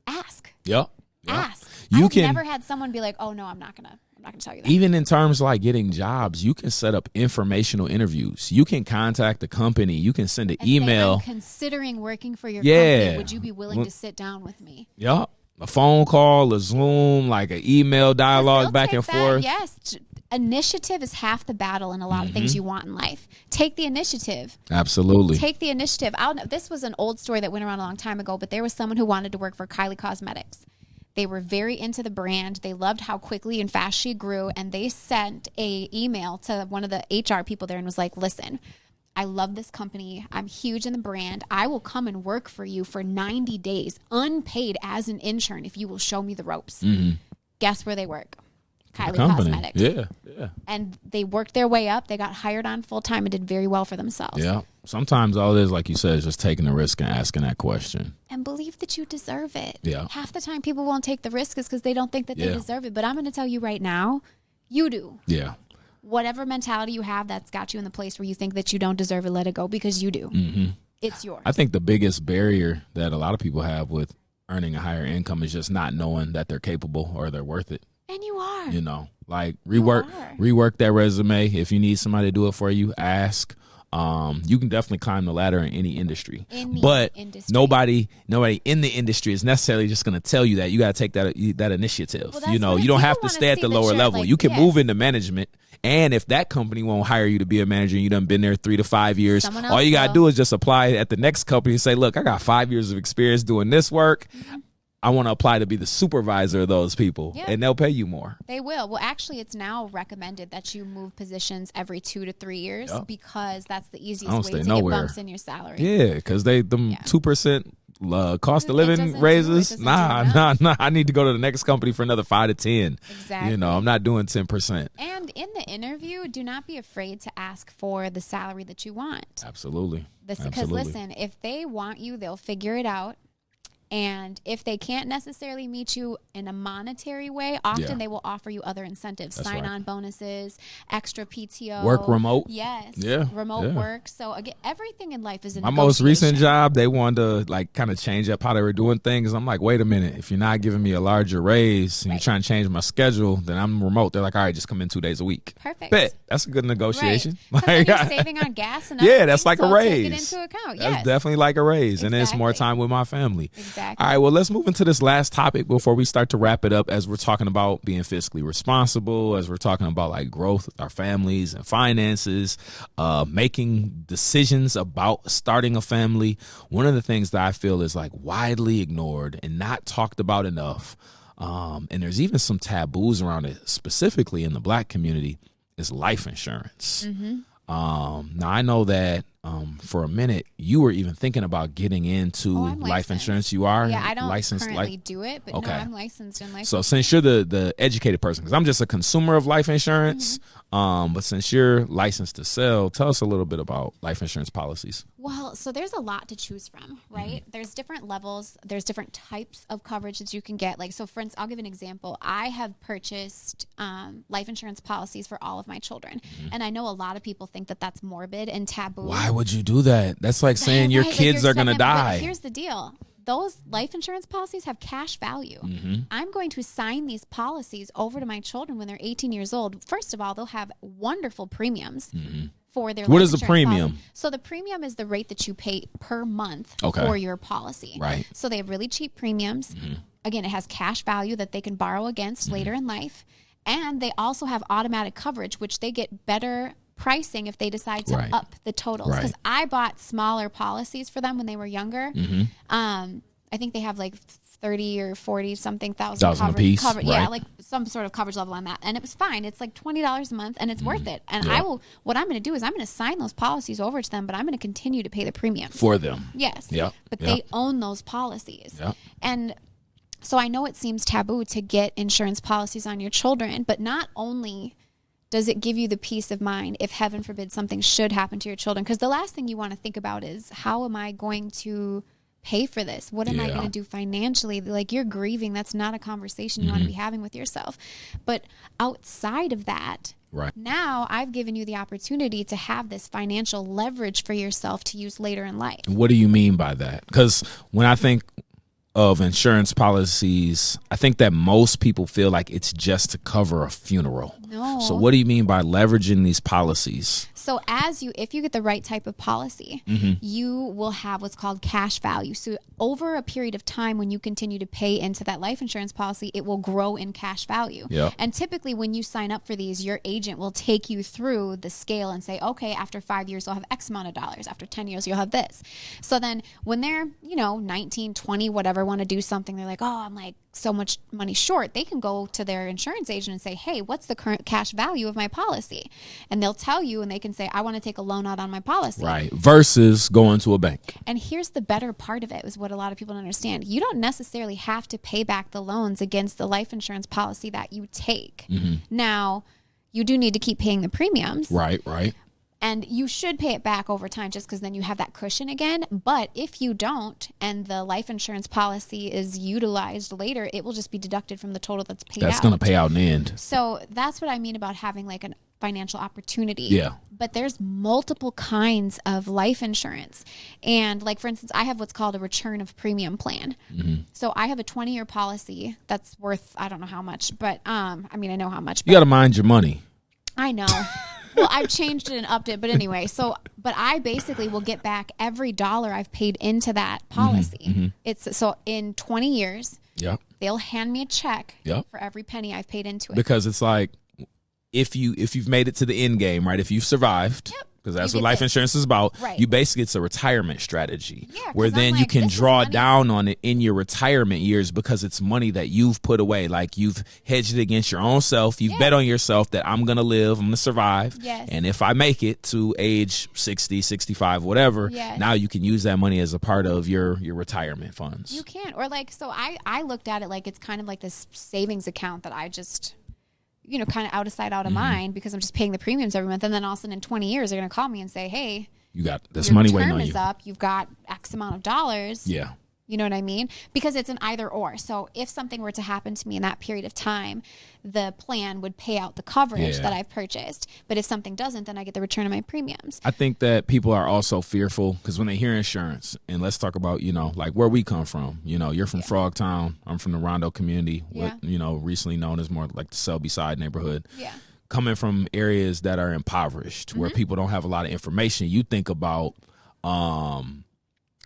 ask. Yep. Ask. I've never had someone be like, "Oh no, I'm not gonna tell you that." Even in terms of like getting jobs, you can set up informational interviews. You can contact the company. You can send an email. Say, I'm considering working for your company. Would you be willing to sit down with me? Yep. A phone call, a Zoom, like an email dialogue back and forth. Yes. Initiative is half the battle in a lot of things you want in life. Take the initiative. Absolutely. Take the initiative. This was an old story that went around a long time ago, but there was someone who wanted to work for Kylie Cosmetics. They were very into the brand. They loved how quickly and fast she grew, and they sent a email to one of the HR people there and was like, "Listen, I love this company. I'm huge in the brand. I will come and work for you for 90 days, unpaid as an intern, if you will show me the ropes." Guess where they work? Kylie Cosmetics. Yeah. And they worked their way up. They got hired on full time and did very well for themselves. Yeah. Sometimes all it is, like you said, is just taking the risk and asking that question. And believe that you deserve it. Yeah. Half the time people won't take the risk is because they don't think that they deserve it. But I'm going to tell you right now, you do. Yeah. Whatever mentality you have that's got you in the place where you think that you don't deserve it, let it go, because you do. It's yours. I think the biggest barrier that a lot of people have with earning a higher income is just not knowing that they're capable or they're worth it. And you are. You know, like rework that resume. If you need somebody to do it for you, ask. You can definitely climb the ladder in any industry, but nobody in the industry is necessarily just going to tell you that. You got to take that initiative. Well, you know, you don't have to stay at the lower level. Like, you can move into management. And if that company won't hire you to be a manager and you done been there 3 to 5 years, all you got to do is just apply at the next company and say, look, I got 5 years of experience doing this work. Mm-hmm. I want to apply to be the supervisor of those people, and they'll pay you more. They will. Well, actually, it's now recommended that you move positions every 2 to 3 years because that's the easiest way to get bumps in your salary. Yeah, because 2% cost of living raises. Nah. I need to go to the next company for another 5 to 10. Exactly. You know, I'm not doing 10%. And in the interview, do not be afraid to ask for the salary that you want. Absolutely. Because listen, if they want you, they'll figure it out. And if they can't necessarily meet you in a monetary way, often they will offer you other incentives, sign-on bonuses, extra PTO. Work remote. Yes. Yeah. Remote work. So, again, everything in life is My most recent job, they wanted to, like, kind of change up how they were doing things. I'm like, wait a minute. If you're not giving me a larger raise and you're trying to change my schedule, then I'm remote. They're like, all right, just come in 2 days a week. Perfect. Bet. That's a good negotiation. Right. Like, you're saving on gas and that's like a raise. Take it into account. That's definitely like a raise. And then it's more time with my family. Exactly. All right, well, let's move into this last topic before we start to wrap it up, as we're talking about being fiscally responsible, as we're talking about like growth with our families and finances, making decisions about starting a family. One of the things that I feel is like widely ignored and not talked about enough, and there's even some taboos around it, specifically in the Black community, is life insurance. Mm-hmm. Now, I know that for a minute you were even thinking about getting into life insurance. You are? Yeah, I don't currently do it, but no, I'm licensed in life insurance. So since you're the educated person, because I'm just a consumer of life insurance, but since you're licensed to sell, tell us a little bit about life insurance policies. Well, so there's a lot to choose from, right? Mm-hmm. There's different levels. There's different types of coverage that you can get. Like, so for instance, I'll give an example. I have purchased life insurance policies for all of my children. Mm-hmm. And I know a lot of people think that that's morbid and taboo. Why would you do that? That's like saying your kids are going to die. Here's the deal. Those life insurance policies have cash value. Mm-hmm. I'm going to sign these policies over to my children when they're 18 years old. First of all, they'll have wonderful premiums. Mm-hmm. For their what is the premium? Policy. So the premium is the rate that you pay per month for your policy. Right. So they have really cheap premiums. Mm-hmm. Again, it has cash value that they can borrow against later in life. And they also have automatic coverage, which they get better pricing if they decide to up the totals. Because I bought smaller policies for them when they were younger. Mm-hmm. I think they have like 30 or 40 something thousand a piece. Yeah, like some sort of coverage level on that. And it was fine. It's like $20 a month and it's worth it. And what I'm going to do is I'm going to sign those policies over to them, but I'm going to continue to pay the premium. For them. Yes. Yep. But they own those policies. Yep. And so I know it seems taboo to get insurance policies on your children, but not only does it give you the peace of mind if, heaven forbid, something should happen to your children, because the last thing you want to think about is, how am I going to pay for this? What am I going to do financially? Like, you're grieving. That's not a conversation you want to be having with yourself. But outside of that, now I've given you the opportunity to have this financial leverage for yourself to use later in life. What do you mean by that? Because when I think of insurance policies, I think that most people feel like it's just to cover a funeral. No. So what do you mean by leveraging these policies? So if you get the right type of policy, you will have what's called cash value. So over a period of time, when you continue to pay into that life insurance policy, it will grow in cash value. Yep. And typically when you sign up for these, your agent will take you through the scale and say, okay, after 5 years, you'll have X amount of dollars. After 10 years, you'll have this. So then when they're, 19, 20, whatever, want to do something, they're like, oh, I'm like so much money short. They can go to their insurance agent and say, hey, what's the current cash value of my policy? And they'll tell you, and they can say, I want to take a loan out on my policy. Right. Versus going to a bank. And here's the better part of it, is what a lot of people don't understand. You don't necessarily have to pay back the loans against the life insurance policy that you take. Mm-hmm. Now, you do need to keep paying the premiums. Right. And you should pay it back over time, just because then you have that cushion again. But if you don't, and the life insurance policy is utilized later, it will just be deducted from the total that's paid out. That's going to pay out in the end. So that's what I mean about having like a financial opportunity. Yeah. But there's multiple kinds of life insurance. And like, for instance, I have what's called a return of premium plan. So I have a 20-year policy that's worth, I don't know how much, but I mean, I know how much. But You got to mind your money. I know. Well, I've changed it and upped it. But anyway, but I basically will get back every dollar I've paid into that policy. It's so in 20 years, they'll hand me a check for every penny I've paid into it. Because it's like, if you've made it to the end game, right? If you've survived, because that's what life insurance is about. Right. You basically, it's a retirement strategy where 'cause then I'm you like, can this is draw money. down on it in your retirement years because it's money that you've put away. Like you've hedged it against your own self. You've bet on yourself that I'm going to live, I'm going to survive. Yes. And if I make it to age 60, 65, whatever, now you can use that money as a part of your retirement funds. You can. Or like, so I looked at it like it's kind of like this savings account that I just, you know, kind of out of sight, out of mind, because I'm just paying the premiums every month. And then all of a sudden in 20 years, they're going to call me and say, hey, You got this your money term waiting on is you. up. You've got X amount of dollars. Yeah. You know what I mean? Because it's an either or. So if something were to happen to me in that period of time, the plan would pay out the coverage that I've purchased. But if something doesn't, then I get the return of my premiums. I think that people are also fearful because when they hear insurance, and let's talk about, you know, like where we come from. You know, you're from Frogtown. I'm from the Rondo community, what, you know, recently known as more like the Selby Side neighborhood. Yeah. Coming from areas that are impoverished, where people don't have a lot of information, you think about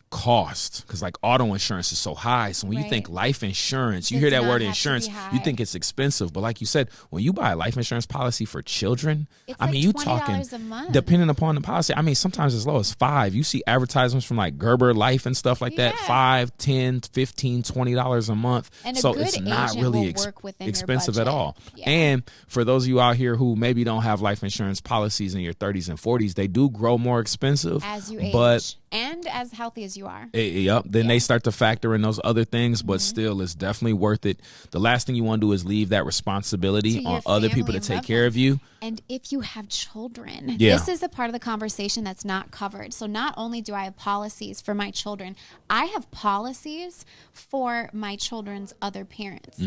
cost, because like auto insurance is so high. So when you think life insurance, you hear that word insurance, you think it's expensive. But like you said, when you buy a life insurance policy for children, It's I like mean, you $20 talking a month. depending upon the policy. I mean, sometimes as low as $5. You see advertisements from like Gerber Life and stuff like that, $5, $10, $15, $20 a month. And a so good it's not agent really will work within your expensive at budget. all. Yeah. And for those of you out here who maybe don't have life insurance policies in your 30s and 40s, they do grow more expensive As you age. But and as healthy as you are. then they start to factor in those other things, but still, it's definitely worth it. The last thing you want to do is leave that responsibility To on your other people family to and take care of you. And if you have children, Yeah. this is a part of the conversation that's not covered. So not only do I have policies for my children, I have policies for my children's other parents.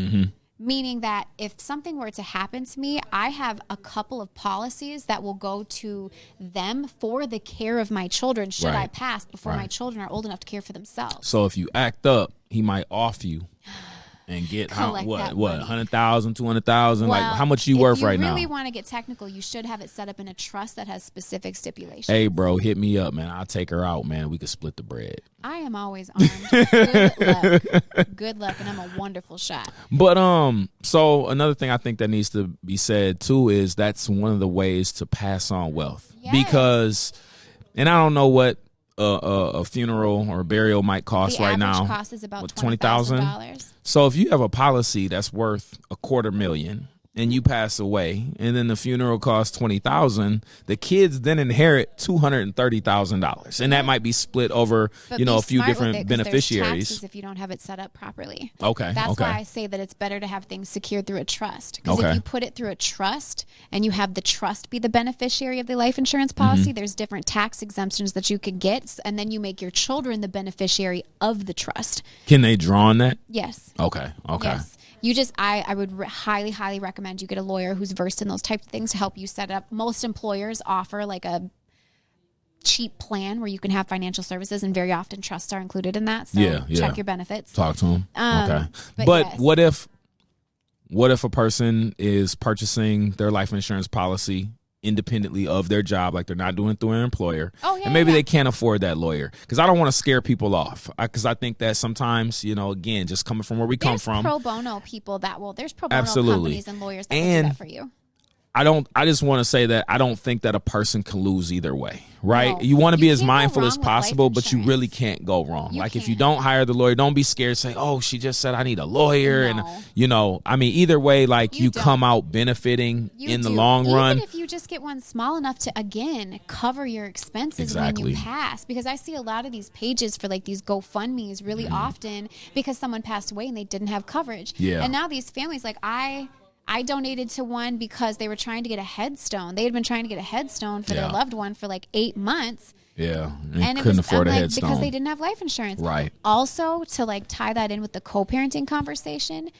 Meaning that if something were to happen to me, I have a couple of policies that will go to them for the care of my children should I pass before my children are old enough to care for themselves. So if you act up, he might off you and get Collect that money. 100,000, 200,000. Well, like how much you worth right If you now? really want to get technical, you should have it set up in a trust that has specific stipulations. Hey, bro, hit me up, man. I'll take her out, man. We could split the bread. I am always armed. Good luck. Good luck, and I'm a wonderful shot. But so another thing I think that needs to be said too is that's one of the ways to pass on wealth. Yes. Because, and I don't know what a funeral or a burial might cost The right average now. cost is about What, $20,000. So if you have a policy that's worth $250,000 and you pass away, and then the funeral costs $20,000, the kids then inherit $230,000, and that might be split over But a be few smart with different it, 'cause there's beneficiaries. taxes if you don't have it set up properly. Okay, That's okay. why I say that it's better to have things secured through a trust. Because Okay. if you put it through a trust and you have the trust be the beneficiary of the life insurance Mm-hmm. policy, there's different tax exemptions that you could get, and then you make your children the beneficiary of the trust. Can they draw on that? Yes. Okay. Yes. You just, I would highly, highly recommend you get a lawyer who's versed in those types of things to help you set up. Most employers offer like a cheap plan where you can have financial services, and very often trusts are included in that. So Yeah. check your benefits. Talk to them. Okay. but But yes. what if a person is purchasing their life insurance policy independently of their job, like they're not doing it through an employer, and maybe they can't afford that lawyer? Because I don't want to scare people off, because I think that sometimes, again, just coming from where we come from, pro bono people there's pro bono Absolutely. companies and lawyers that will do that for you. I just want to say that I don't think that a person can lose either way, right? No. You want to You be as can't go mindful wrong as with life possible, but you insurance. really can't go wrong. You Like if you can't. don't hire the lawyer, don't be scared. Say, oh, she just said I need a lawyer. No. And, I mean, either way, like You you don't. come out benefiting You in the do. long run. Even if you just get one small enough to, again, cover your expenses when Exactly. you pass. Because I see a lot of these pages for like these GoFundMes really often because someone passed away and they didn't have coverage. Yeah. And now these families, like I donated to one because they were trying to get a headstone. They had been trying to get a headstone for their Yeah. loved one for like 8 months. Yeah, And it couldn't was afford a I'm like, headstone. because they didn't have life insurance. Right. Also, to like tie that in with the co-parenting conversation,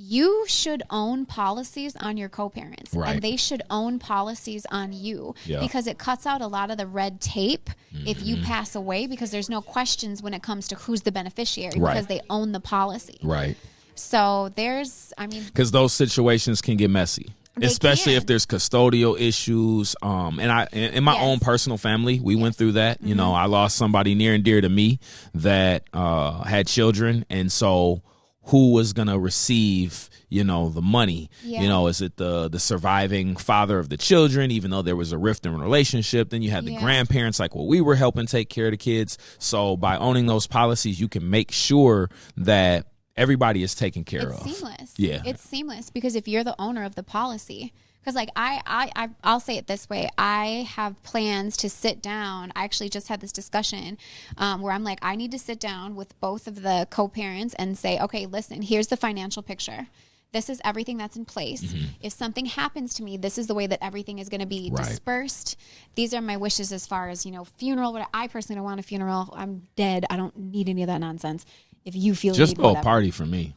you should own policies on your co-parents, Right. and they should own policies on you, because it cuts out a lot of the red tape if you pass away, because there's no questions when it comes to who's the beneficiary, because they own the policy. Right. So because those situations can get messy. Especially if there's custodial issues. And in my own personal family, we went through that. You know, I lost somebody near and dear to me that had children. And so who was going to receive, you know, the money? You know, is it the surviving father of the children, even though there was a rift in relationship? Then you had the grandparents, like, well, we were helping take care of the kids. So by owning those policies, you can make sure that everybody is taken care of. It's seamless. Yeah. It's seamless, because if you're the owner of the policy, because like I'll say it this way, I have plans to sit down. I actually just had this discussion where I'm like, I need to sit down with both of the co-parents and say, okay, listen, here's the financial picture. This is everything that's in place. If something happens to me, this is the way that everything is going to be dispersed. These are my wishes as far as, you know, funeral. But I personally don't want a funeral. I'm dead. I don't need any of that nonsense. If you feel just go a party for me.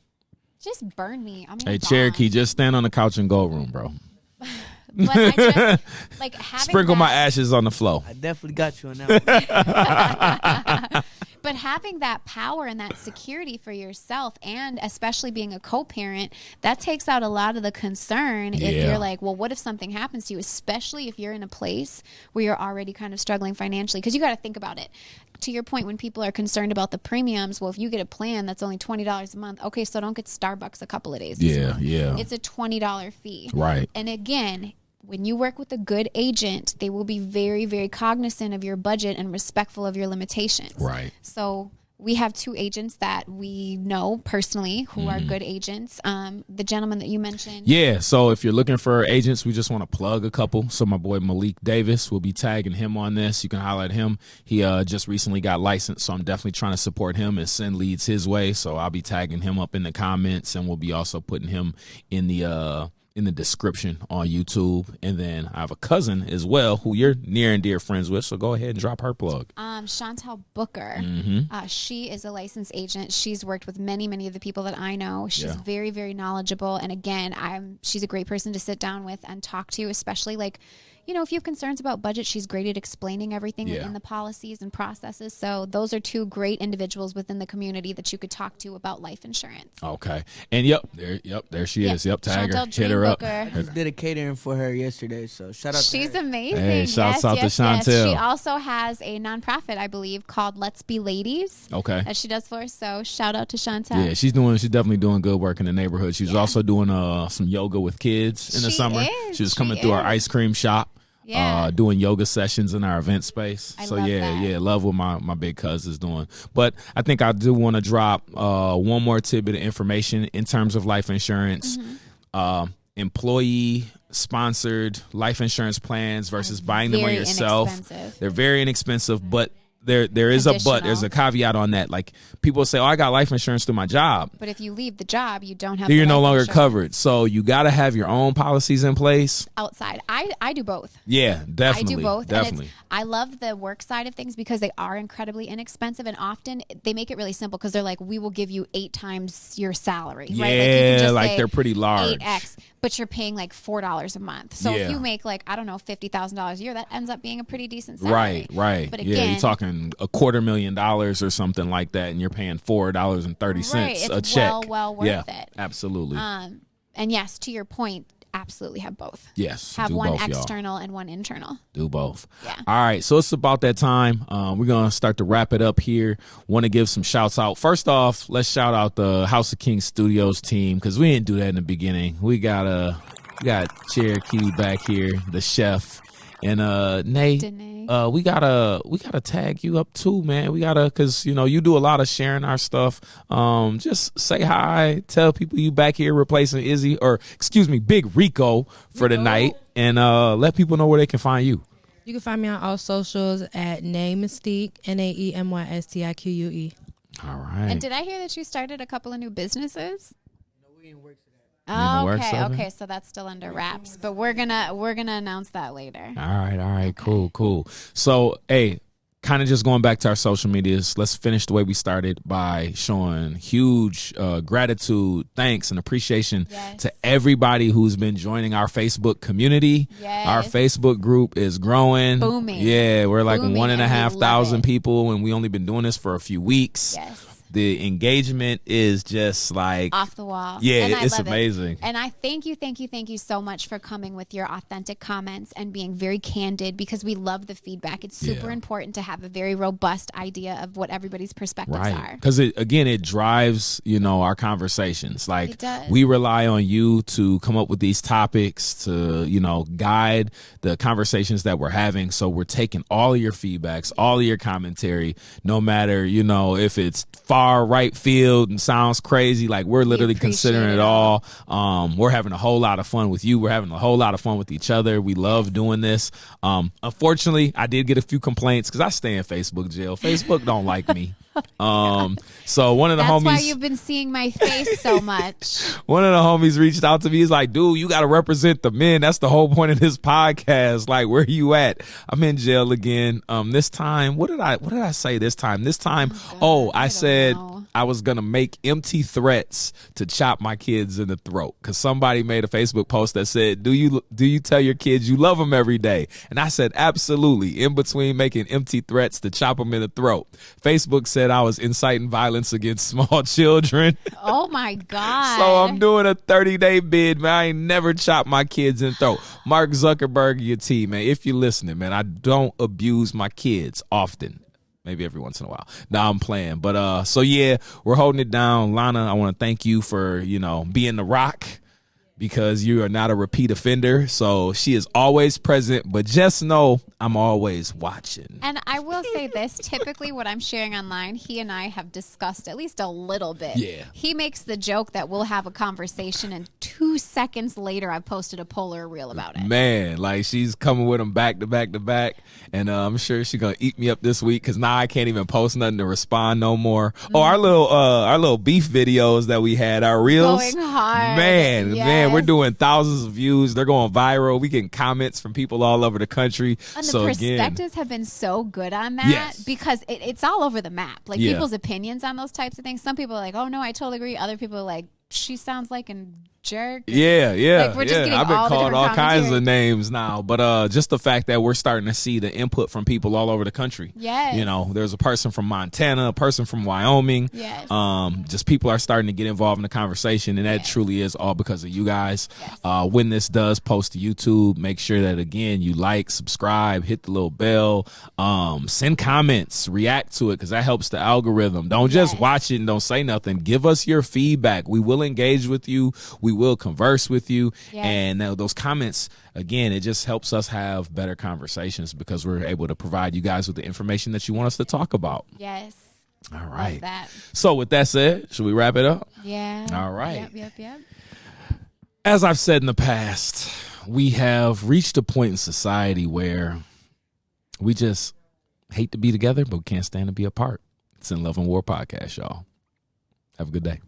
Just burn me. I mean, hey, Cherokee, just stand on the couch and go room, bro. But I just, like, having sprinkle my ashes on the floor. I definitely got you on that one. But having that power and that security for yourself, and especially being a co-parent, that takes out a lot of the concern if you're like, well, what if something happens to you, especially if you're in a place where you're already kind of struggling financially? Because you got to think about it. To your point, when people are concerned about the premiums, well, if you get a plan that's only $20 a month, okay, so don't get Starbucks a couple of days. Yeah. It's a $20 fee. Right. And again, when you work with a good agent, they will be very, very cognizant of your budget and respectful of your limitations. Right. So we have 2 agents that we know personally who are good agents. The gentleman that you mentioned. Yeah. So if you're looking for agents, we just want to plug a couple. So my boy Malik Davis, will be tagging him on this. You can highlight him. He just recently got licensed, so I'm definitely trying to support him and send leads his way. So I'll be tagging him up in the comments, and we'll be also putting him in the description on YouTube. And then I have a cousin as well who you're near and dear friends with, so go ahead and drop her plug. Chantel Booker. She is a licensed agent. She's worked with many of the people that I know. She's very, very knowledgeable, and again, she's a great person to sit down with and talk to, especially like, you know, if you have concerns about budget, she's great at explaining everything in the policies and processes. So those are 2 great individuals within the community that you could talk to about life insurance. Okay. And there she is. Tag her. Hit her up. I just did a catering for her yesterday, so shout out to her. She's amazing. Hey, shouts out to Chantel. She also has a nonprofit, I believe, called Let's Be Ladies. Okay. That she does for us. So shout out to Chantel. Yeah, she's definitely doing good work in the neighborhood. She's also doing some yoga with kids in the summer. She was coming through our ice cream shop. Doing yoga sessions in our event space. I love what my big cousin's doing. But I think I do want to drop one more tidbit of information in terms of life insurance. Employee sponsored life insurance plans versus buying them on yourself. They're very inexpensive, but there is a but. There's a caveat on that. Like, people say, oh, I got life insurance through my job. But if you leave the job, you don't have. Then you're no longer covered. So you got to have your own policies in place. Outside, I do both. Yeah, definitely. I do both. Definitely. And I love the work side of things because they are incredibly inexpensive, and often they make it really simple because they're like, we will give you 8 times your salary. Yeah, right? Like, you can just like say they're pretty large. 8x, but you're paying like $4 a month. So if you make like, I don't know, $50,000 a year, that ends up being a pretty decent salary. Right. But again, you're talking $250,000 or something like that, and you're paying $4.30 a check. Well worth it. Absolutely. And yes, to your point, absolutely have both. Yes. Have do one both, external and one internal. Do both. Yeah. All right. So it's about that time. We're going to start to wrap it up here. Want to give some shouts out. First off, let's shout out the House of Kings Studios team, because we didn't do that in the beginning. We got Cherokee back here, the chef. And Nay, we gotta tag you up too, man. We gotta, cause you know you do a lot of sharing our stuff. Just say hi, tell people you back here replacing Big Rico for the night, and let people know where they can find you. You can find me on all socials at Nay Mystique, NAEMYSTIQUE. All right. And did I hear that you started a couple of new businesses? No, we ain't work. Oh, okay. So that's still under wraps, but we're gonna announce that later. All right. Cool. So, hey, kind of just going back to our social medias, let's finish the way we started by showing huge gratitude, thanks, and appreciation to everybody who's been joining our Facebook community. Our Facebook group is growing. Booming. Yeah, we're like Booming, 1,500 people, and we only been doing this for a few weeks. The engagement is just like off the wall. Yeah, and it's amazing. And I thank you so much for coming with your authentic comments and being very candid, because we love the feedback. It's super important to have a very robust idea of what everybody's perspectives are. Because it drives, our conversations. Like, we rely on you to come up with these topics, to, guide the conversations that we're having. So we're taking all of your feedbacks, all of your commentary, no matter, if it's far right field and sounds crazy, like, we're literally considering it all. We're having a whole lot of fun with you. We're having a whole lot of fun with each other. We love doing this. Unfortunately, I did get a few complaints because I stay in Facebook jail. Facebook don't like me. So one of the homies, that's why you've been seeing my face so much. One of the homies reached out to me. He's like, dude, you got to represent the men. That's the whole point of this podcast. Like, where you at? I'm in jail again. This time, what did I say this time? I said I was going to make empty threats to chop my kids in the throat, because somebody made a Facebook post that said, do you tell your kids you love them every day? And I said, absolutely. In between making empty threats to chop them in the throat, Facebook said I was inciting violence against small children. Oh my God. So I'm doing a 30-day bid, man. I ain't never chopped my kids in the throat. Mark Zuckerberg, your team, man. If you're listening, man, I don't abuse my kids often. Maybe every once in a while. Now I'm playing. But so yeah, we're holding it down. Lana, I want to thank you for, being the rock, because you are not a repeat offender. So she is always present, but just know I'm always watching. And I will say this, typically what I'm sharing online, he and I have discussed at least a little bit. Yeah. He makes the joke that we'll have a conversation, and 2 seconds later I posted a poll or a reel about it. Man, like, she's coming with them back to back to back. And I'm sure she's going to eat me up this week, because now I can't even post nothing to respond no more. Mm-hmm. Oh, our little beef videos that we had, our reels. Going hard. Man, we're doing thousands of views. They're going viral. We getting comments from people all over the country. And the perspectives have been so good on that, because it's all over the map. Like, people's opinions on those types of things. Some people are like, oh no, I totally agree. Other people are like, she sounds like a jerk. Yeah. Like, we're just getting I've been called all kinds of names. names now, but just the fact that we're starting to see the input from people all over the country. Yes. There's a person from Montana, a person from Wyoming. Yes. Just people are starting to get involved in the conversation, and that truly is all because of you guys. Yes. When this does post to YouTube, make sure that, again, you like, subscribe, hit the little bell, send comments, react to it, because that helps the algorithm. Don't just watch it and don't say nothing. Give us your feedback. We will engage with you. We will converse with you. And those comments, again, it just helps us have better conversations, because we're able to provide you guys with the information that you want us to talk about. Yes. All right. Love that. So with that said, should we wrap it up? Yeah. All right. Yep. As I've said in the past, we have reached a point in society where we just hate to be together, but we can't stand to be apart. It's in Luv and War Podcast, y'all. Have a good day.